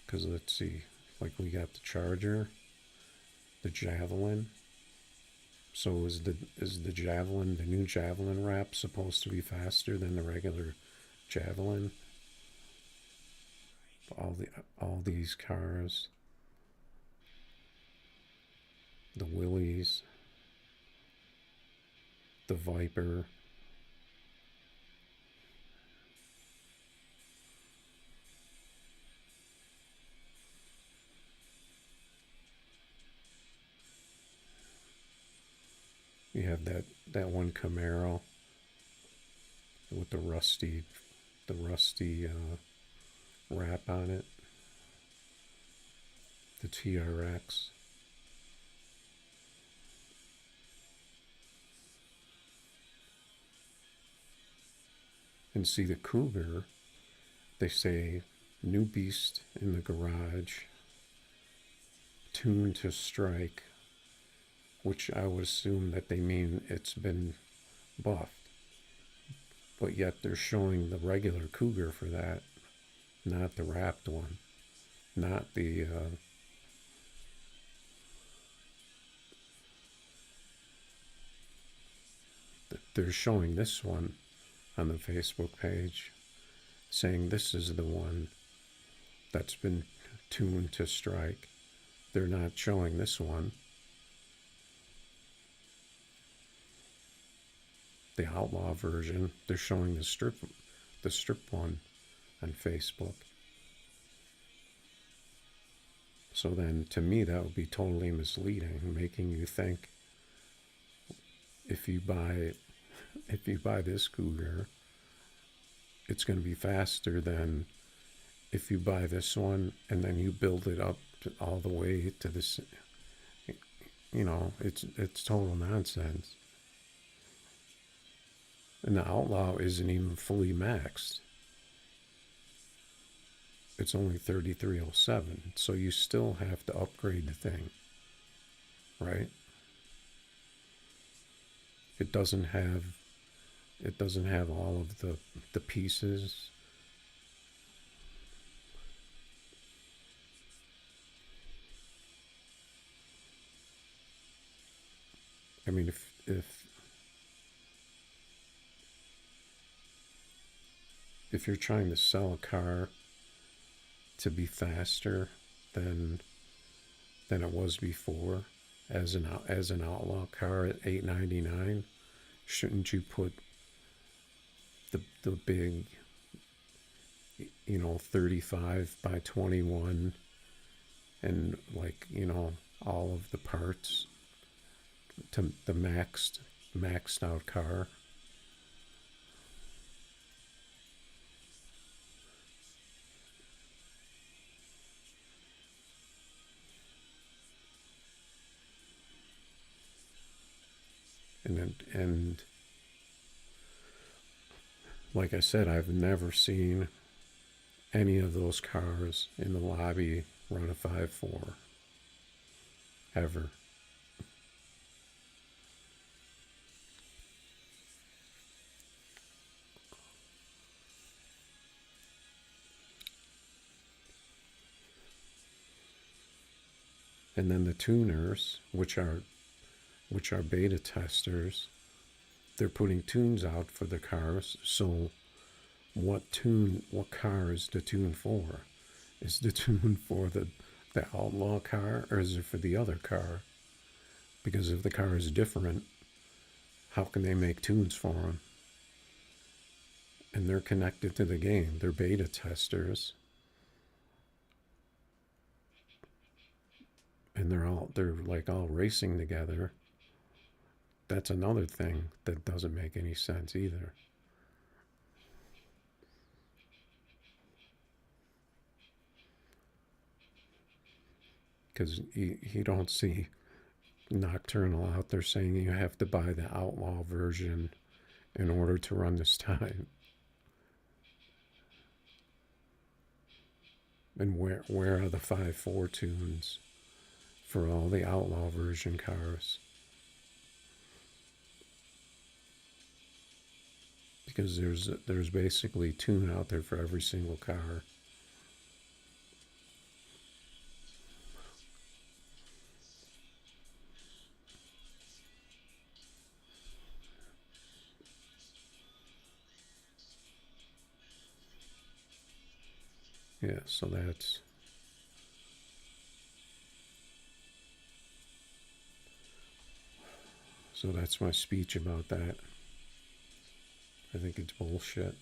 Because let's see, like we got the Charger, the Javelin. So is the Javelin, the new Javelin wrap, supposed to be faster than the regular Javelin? All these cars, the Willys, the Viper. You have that one Camaro with the rusty wrap on it. The TRX. And see the Cougar, they say new beast in the garage, tuned to strike, which I would assume that they mean it's been buffed. But yet they're showing the regular Cougar for that, not the wrapped one, not the they're showing this one on the Facebook page, saying this is the one that's been tuned to strike. They're not showing this one, the outlaw version. They're showing the strip one on Facebook. So then to me that would be totally misleading, making you think if you buy this Cougar, it's going to be faster than if you buy this one and then you build it up all the way to this. You know, it's total nonsense. And the Outlaw isn't even fully maxed. It's only 3307, so you still have to upgrade the thing, right? It doesn't have all of the pieces. I mean, if you're trying to sell a car to be faster than it was before as an outlaw car at $899, shouldn't you put the big, 35 by 21 and all of the parts to the maxed out car? And like I said, I've never seen any of those cars in the lobby run a 5.4 ever. And then the tuners, which are beta testers, they're putting tunes out for the cars. So what car is the tune for? Is the tune for the outlaw car, or is it for the other car? Because if the car is different, how can they make tunes for them? And they're connected to the game. They're beta testers. And they're like all racing together. That's another thing that doesn't make any sense either. Because you don't see Nocturnal out there saying you have to buy the outlaw version in order to run this time. And where are the 5.4 tunes for all the outlaw version cars? Because there's basically tune out there for every single car. Yeah, so that's my speech about that. I think it's bullshit.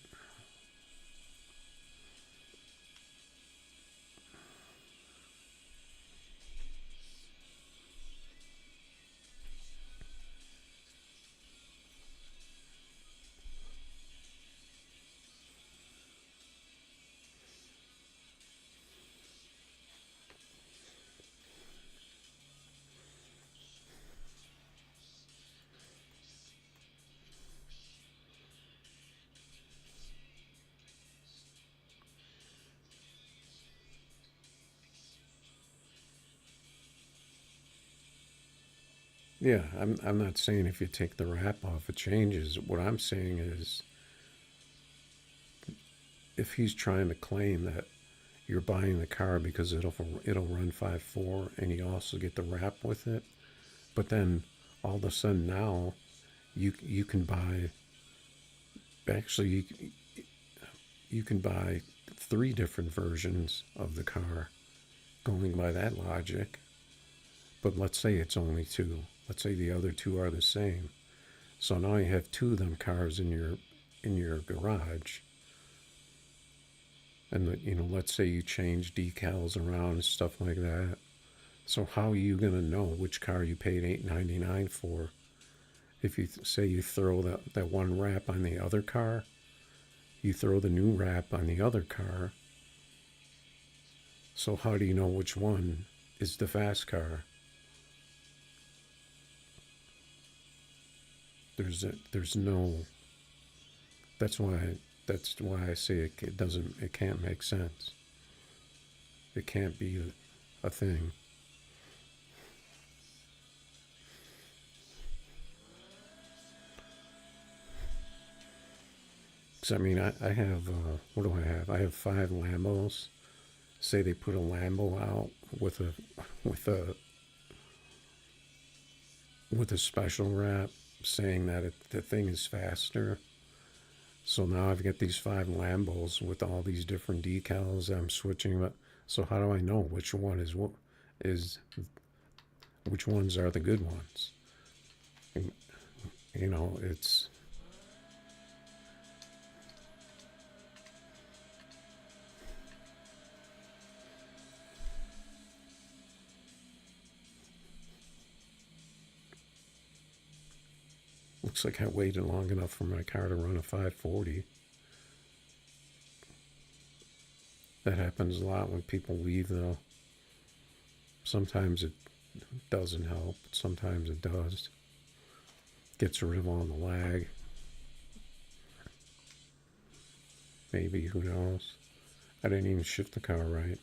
Yeah, I'm not saying if you take the wrap off it changes. What I'm saying is if he's trying to claim that you're buying the car because it'll run 5.4 and you also get the wrap with it, but then all of a sudden now you can buy, actually you can buy 3 different versions of the car going by that logic. But let's say it's only 2. Let's say the other 2 are the same. So now you have 2 of them cars in your garage. And let's say you change decals around and stuff like that. So how are you gonna know which car you paid $8.99 for? If you say you throw that one wrap on the other car, you throw the new wrap on the other car. So how do you know which one is the fast car? There's no. That's why I say it can't make sense. It can't be a thing. Because I mean, I have what do I have? I have 5 Lambos. Say they put a Lambo out with a special wrap saying that the thing is faster. So now I've got these 5 Lambos with all these different decals that I'm switching. But so how do I know which one is which ones are the good ones? And, it's looks like I waited long enough for my car to run a 540. That happens a lot when people leave, though. Sometimes it doesn't help, but sometimes it does. Gets rid of all the lag. Maybe, who knows? I didn't even shift the car right.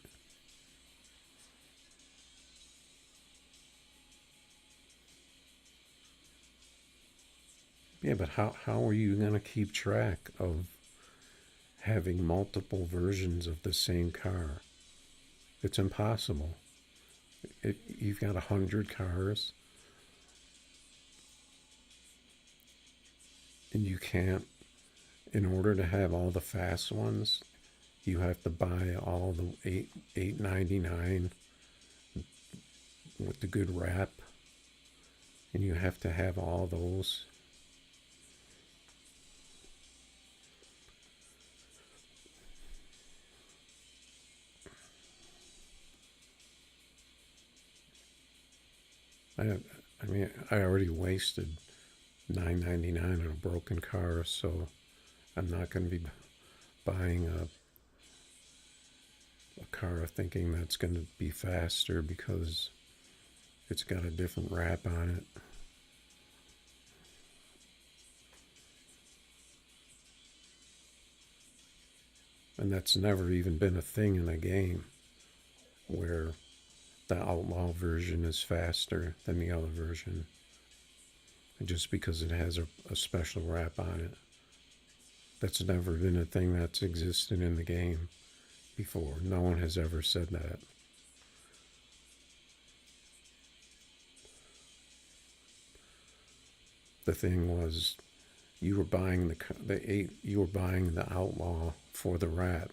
Yeah, but how are you going to keep track of having multiple versions of the same car? It's impossible. You've got 100 cars. And you can't, in order to have all the fast ones, you have to buy all the $8.99 with the good wrap, and you have to have all those. I mean, I already wasted $9.99 on a broken car, so I'm not going to be buying a car thinking that's going to be faster because it's got a different wrap on it. And that's never even been a thing in a game where the outlaw version is faster than the other version just because it has a special wrap on it. That's never been a thing that's existed in the game before. No one has ever said that. The thing was, you were buying you were buying the outlaw for the wrap,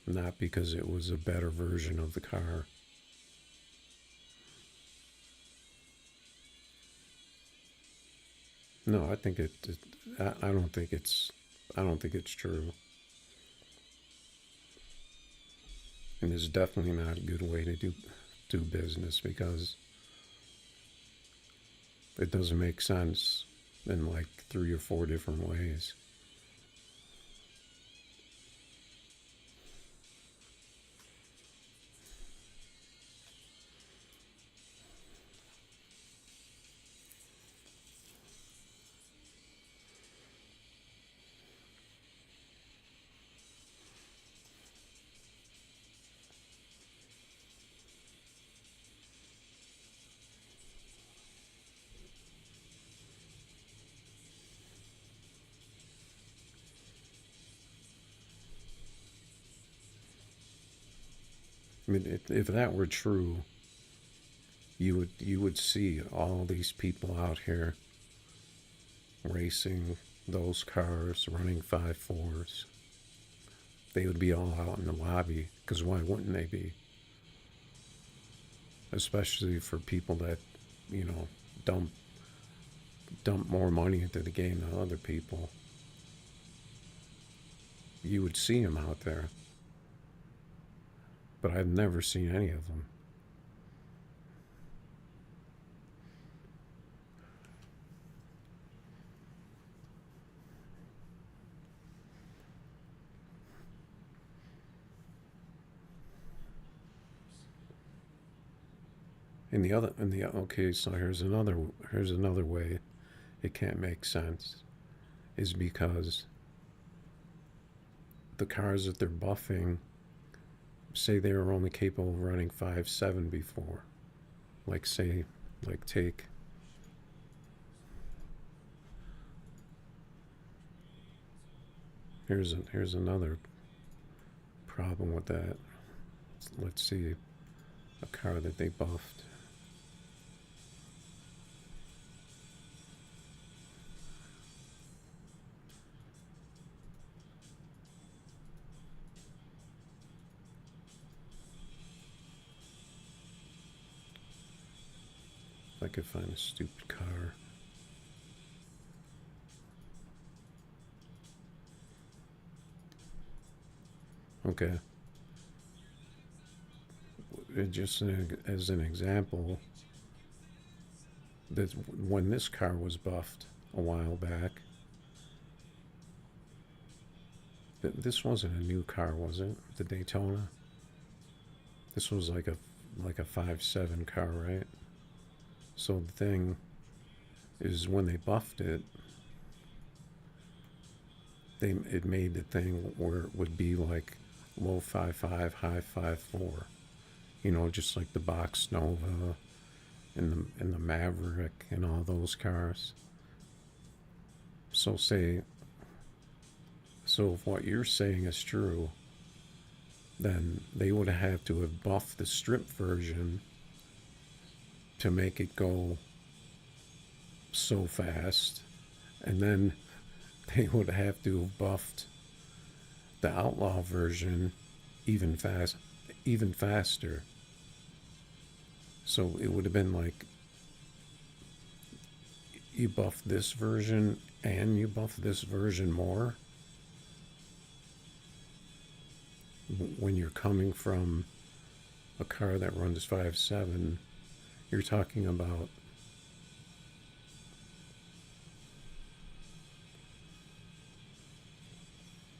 not because it was a better version of the car. No, I think I don't think it's. I don't think it's true, and it's definitely not a good way to do business because it doesn't make sense in like 3 or 4 different ways. I mean, if that were true, you would see all these people out here racing those cars, running 5.4s. They would be all out in the lobby, because why wouldn't they be? Especially for people that, you know, dump more money into the game than other people. You would see them out there, but I've never seen any of them. Okay, so here's another way it can't make sense, is because the cars that they're buffing, say they were only capable of running 5.7 before, like say, like take here's another problem with that. Let's see a car that they buffed. If I could find a stupid car. Okay. Just as an example, that when this car was buffed a while back, this wasn't a new car, was it? The Daytona. This was like a 5.7 car, right? So the thing is, when they buffed it, it made the thing where it would be like low 5.5, high 5.4. You know, just like the Box Nova and the Maverick and all those cars. So if what you're saying is true, then they would have to have buffed the strip version to make it go so fast, and then they would have to have buffed the outlaw version even even faster. So it would have been like you buff this version and you buff this version more when you're coming from a car that runs 5.7. You're talking about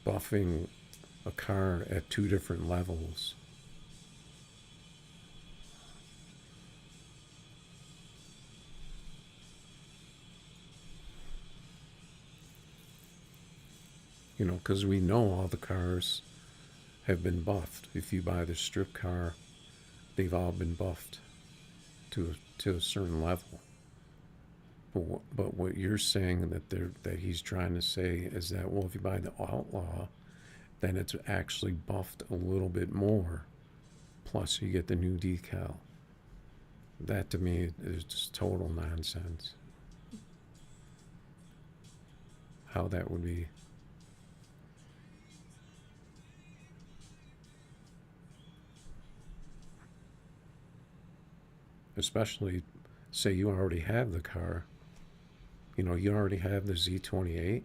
buffing a car at two different levels. You know, because we know all the cars have been buffed. If you buy the strip car, they've all been buffed to a certain level. But what you're saying that he's trying to say is that, well, if you buy the outlaw, then it's actually buffed a little bit more. Plus, you get the new decal. That to me is just total nonsense. How that would be. Especially, say you already have the car. You know, you already have the Z28.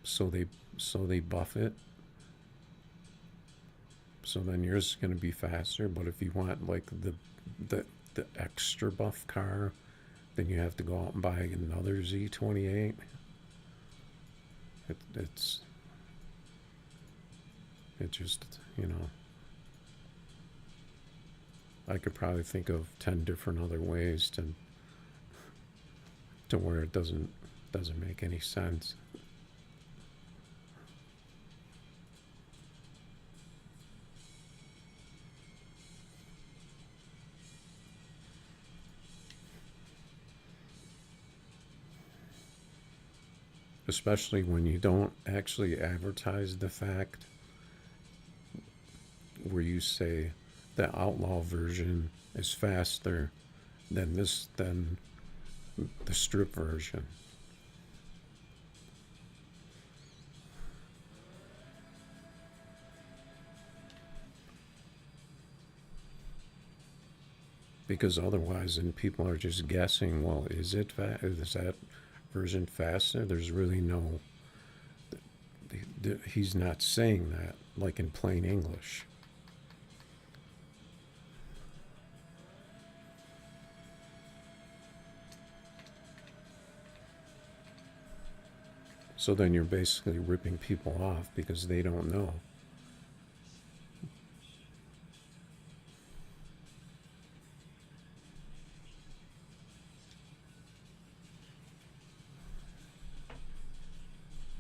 So they buff it. So then yours is going to be faster. But if you want like the extra buff car, then you have to go out and buy another Z28. It just, you know, I could probably think of 10 different other ways to where it doesn't make any sense. Especially when you don't actually advertise the fact where you say the outlaw version is faster than the strip version. Because otherwise, then people are just guessing, well, is that version faster? There's really no, he's not saying that like in plain English. So then you're basically ripping people off because they don't know.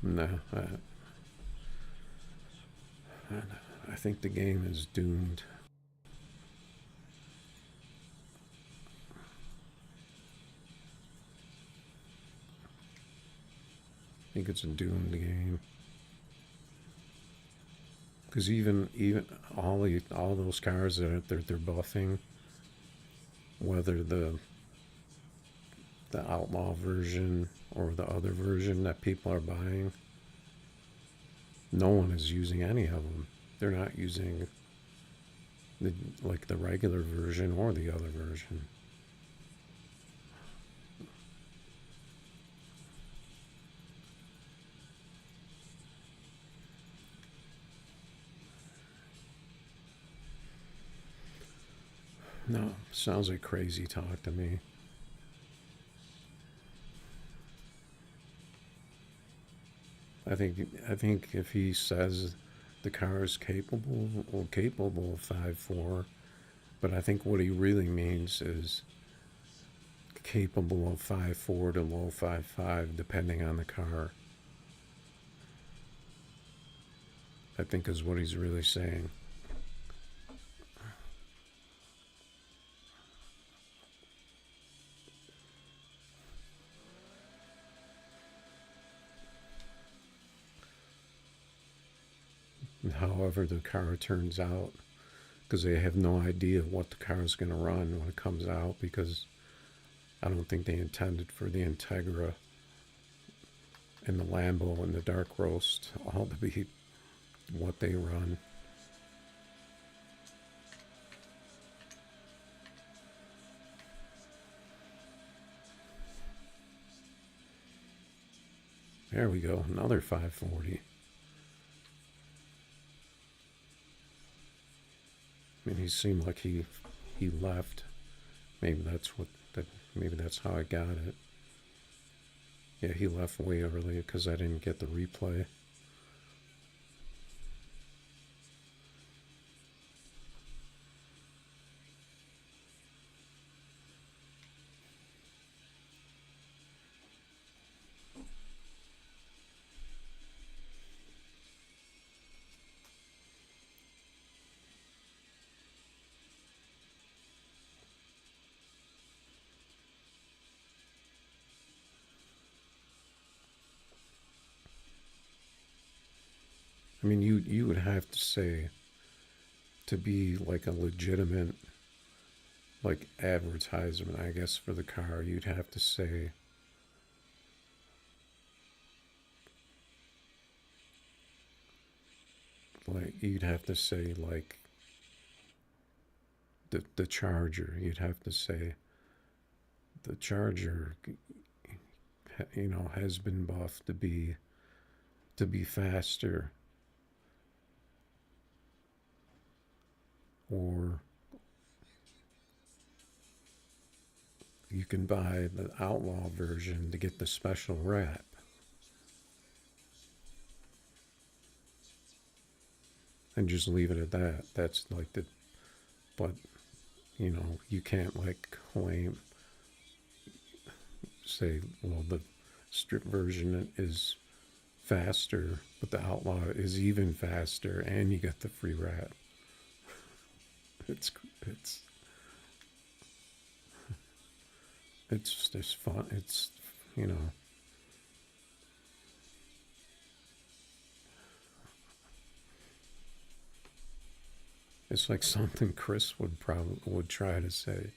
No, I think the game is doomed. I think it's a doomed game. Because even all those cars that they're buffing, whether the outlaw version or the other version that people are buying, no one is using any of them. They're not using the regular version or the other version. No, sounds like crazy talk to me. I think if he says the car is capable of 5.4, but I think what he really means is capable of 5.4 to low 5.5, depending on the car. I think is what he's really saying. However the car turns out, because they have no idea what the car is going to run when it comes out, because I don't think they intended for the Integra and the Lambo and the Dark Roast all to be what they run. There we go, another 540. I mean, he seemed like he left. Maybe that's what that. Maybe that's how I got it. Yeah, he left way early because I didn't get the replay. I mean, you would have to say, to be like a legitimate like advertisement, I guess, for the car, you'd have to say like the Charger. You'd have to say the Charger, has been buffed to be faster, or you can buy the Outlaw version to get the special wrap. And just leave it at that. That's like but you can't like say, well, the strip version is faster, but the Outlaw is even faster, and you get the free wrap. It's just fun. It's it's like something Chris would try to say.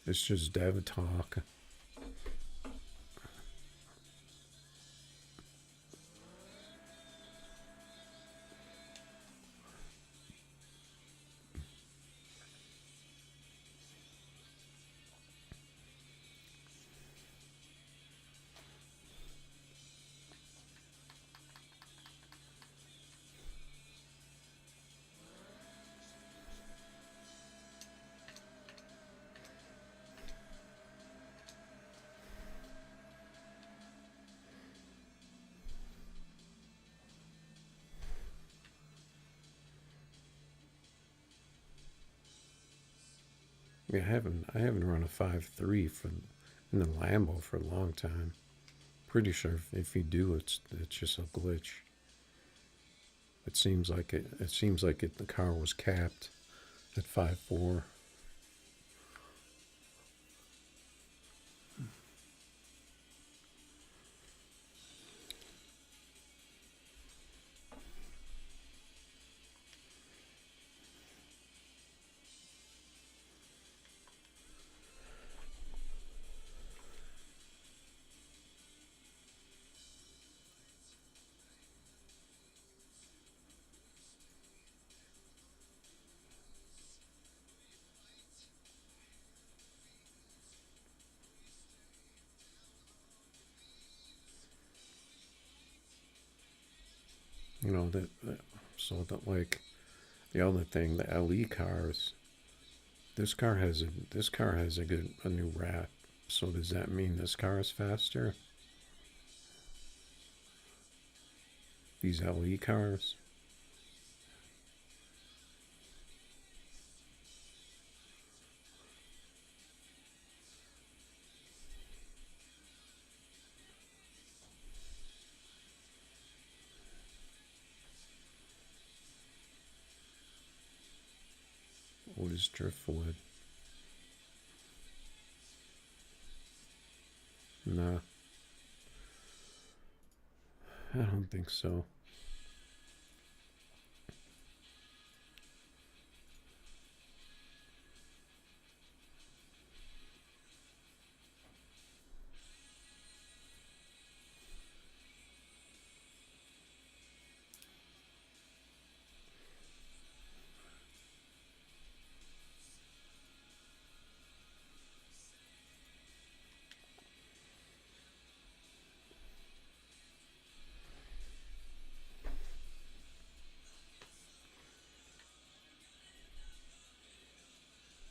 It's just dev talk. I haven't run a 5.3 in the Lambo for a long time. Pretty sure if you do, it's just a glitch. It seems like the car was capped at 5.4. So that like the other thing, the LE cars. This car has a new wrap. So does that mean this car is faster? These LE cars. What is driftwood? Nah. I don't think so.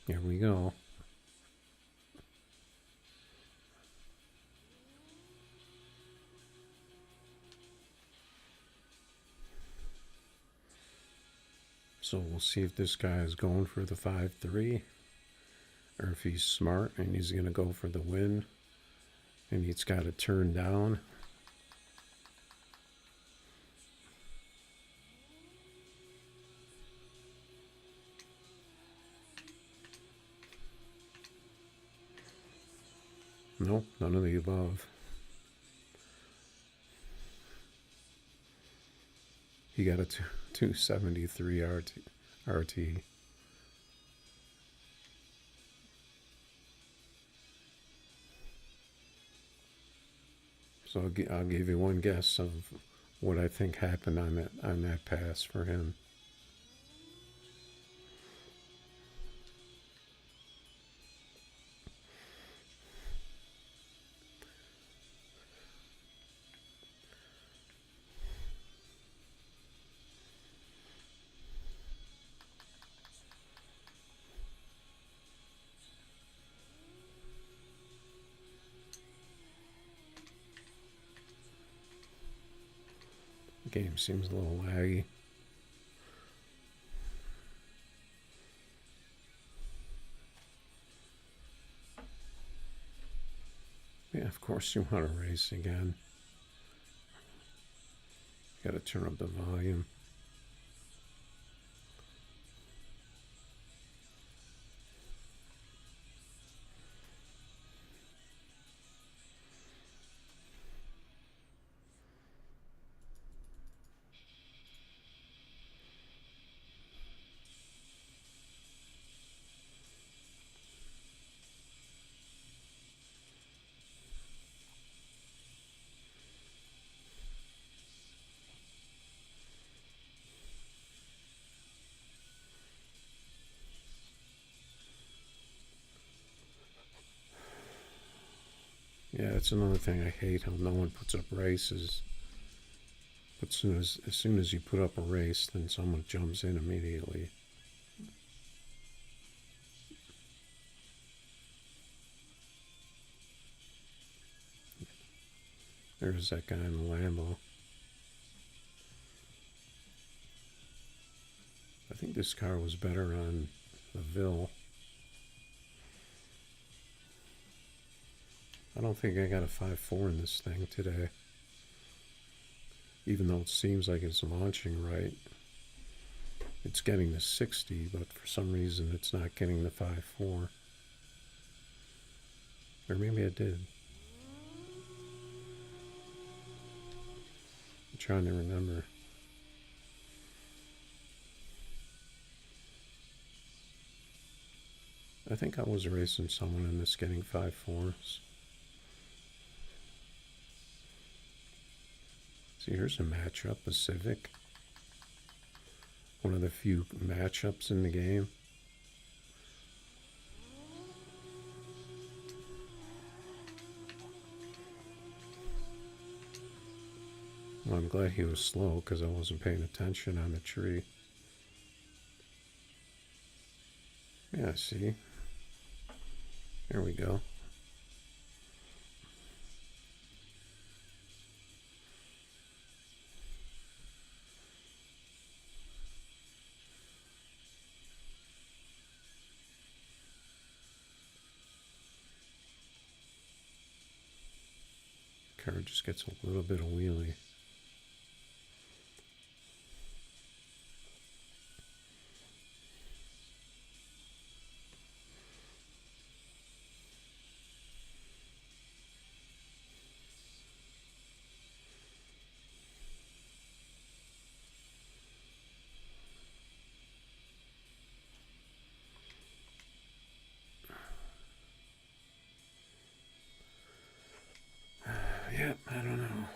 Here we go. So we'll see if this guy is going for the 5-3, or if he's smart and he's going to go for the win, and he's got to turn down. Nope, none of the above. He got a 273 RT. So I'll give you one guess of what I think happened on that pass for him. The game seems a little laggy. Yeah, of course you want to race again. Got to turn up the volume. Yeah, that's another thing I hate, how no one puts up races. But as soon as you put up a race, then someone jumps in immediately. There's that guy in the Lambo. I think this car was better on the Ville. I don't think I got a 5.4 in this thing today. Even though it seems like it's launching right. It's getting the 60, but for some reason it's not getting the 5.4. Or maybe it did. I'm trying to remember. I think I was racing someone in this getting 5.4s. See, here's a matchup, a Civic. One of the few matchups in the game. Well, I'm glad he was slow because I wasn't paying attention on the tree. Yeah, see? There we go. Car just gets a little bit of wheelie. Yep, I don't know.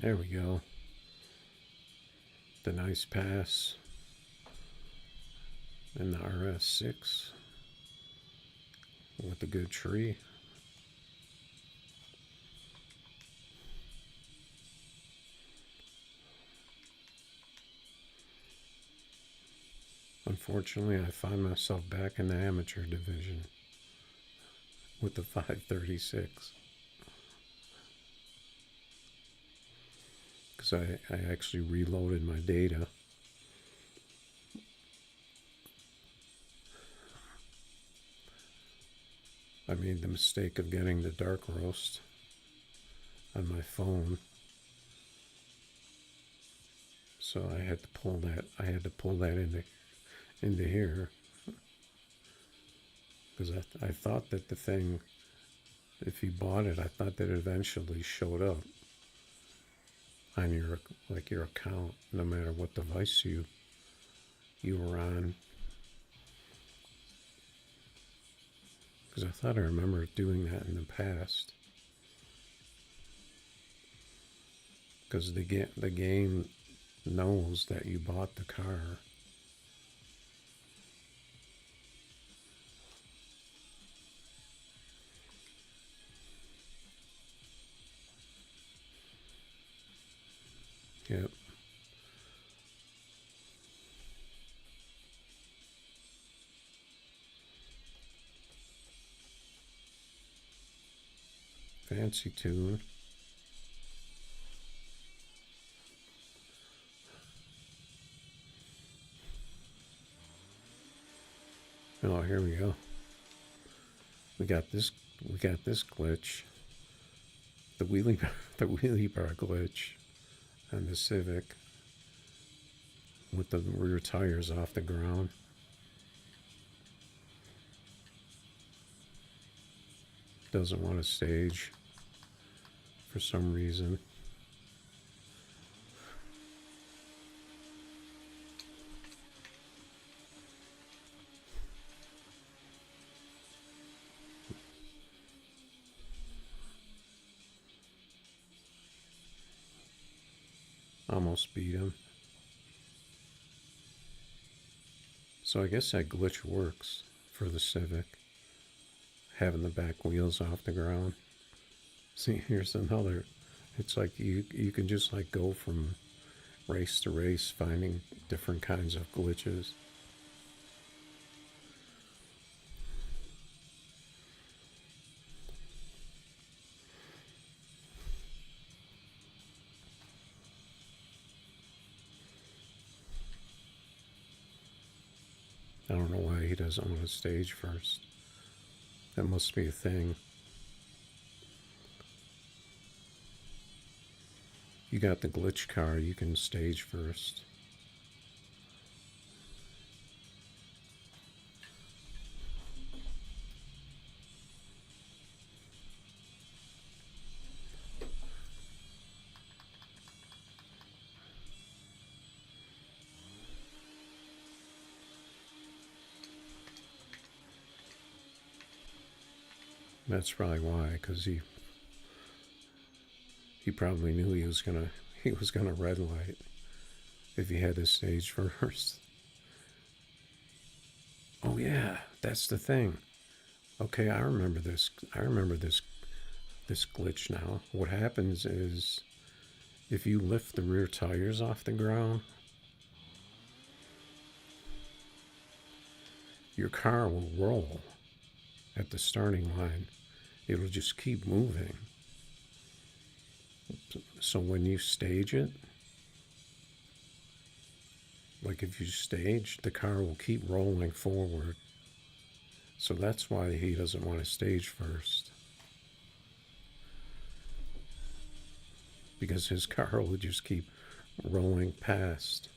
There we go. The nice pass in the RS6 with a good tree. Unfortunately, I find myself back in the amateur division with the 536. Because I actually reloaded my data. I made the mistake of getting the dark roast on my phone. So I had to pull that into here. Because I thought that the thing, if you bought it, I thought that it eventually showed up on your account, no matter what device you were on. Because I thought I remember doing that in the past. Because the game knows that you bought the car. Yep. Fancy tune. Oh, here we go. We got this glitch. The wheelie bar glitch on the Civic with the rear tires off the ground. Doesn't want to stage for some reason. Almost beat him. So I guess that glitch works for the Civic, having the back wheels off the ground. See, here's another. It's like you can just like go from race to race, finding different kinds of glitches. I don't know why he doesn't want to stage first. That must be a thing. You got the glitch car, you can stage first. That's probably why, because he probably knew he was gonna red light if he had to stage first. Oh yeah, that's the thing. Okay, I remember this. This glitch now. What happens is if you lift the rear tires off the ground, your car will roll at the starting line. It'll just keep moving. So when you stage it, like if you stage, the car will keep rolling forward. So that's why he doesn't want to stage first. Because his car will just keep rolling past.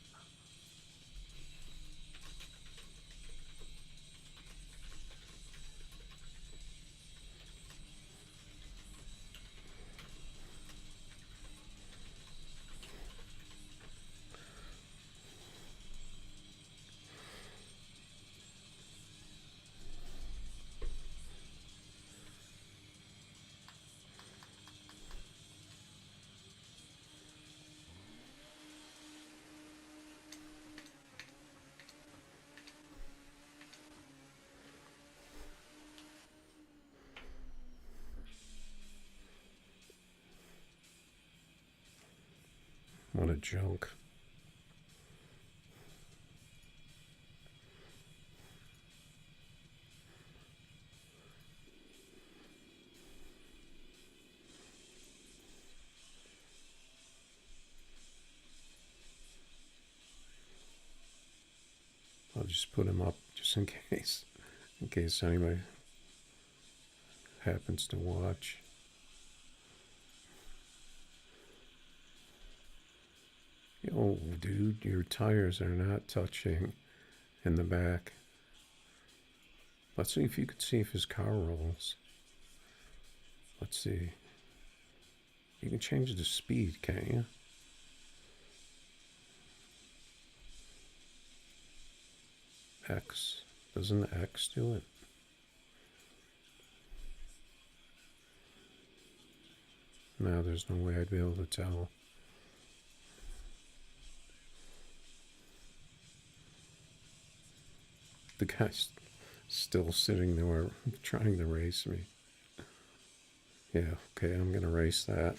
What a joke. I'll just put him up just in case anybody happens to watch. Oh, dude, your tires are not touching in the back. Let's see if you can see if his car rolls. Let's see. You can change the speed, can't you? X. Doesn't the X do it? No, there's no way I'd be able to tell. The guy's still sitting there trying to race me. Yeah, okay, I'm gonna race that.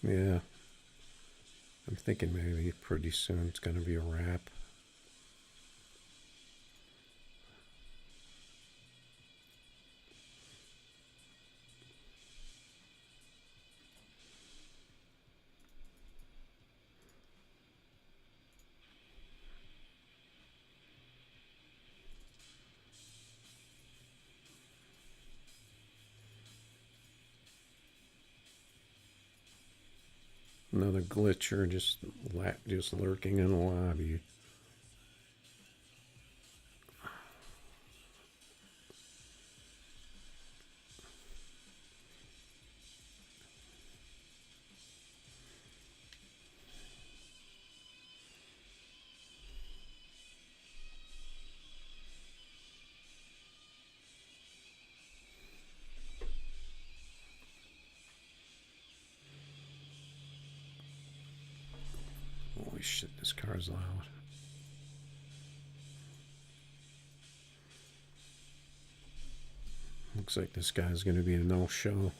Yeah, I'm thinking maybe pretty soon it's gonna be a wrap. Another glitcher just lurking in the lobby. Holy shit, this car's loud. Looks like this guy's gonna be a no-show.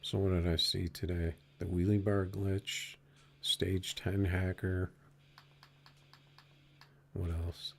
So what did I see today? The wheelie bar glitch, stage 10 hacker. What else?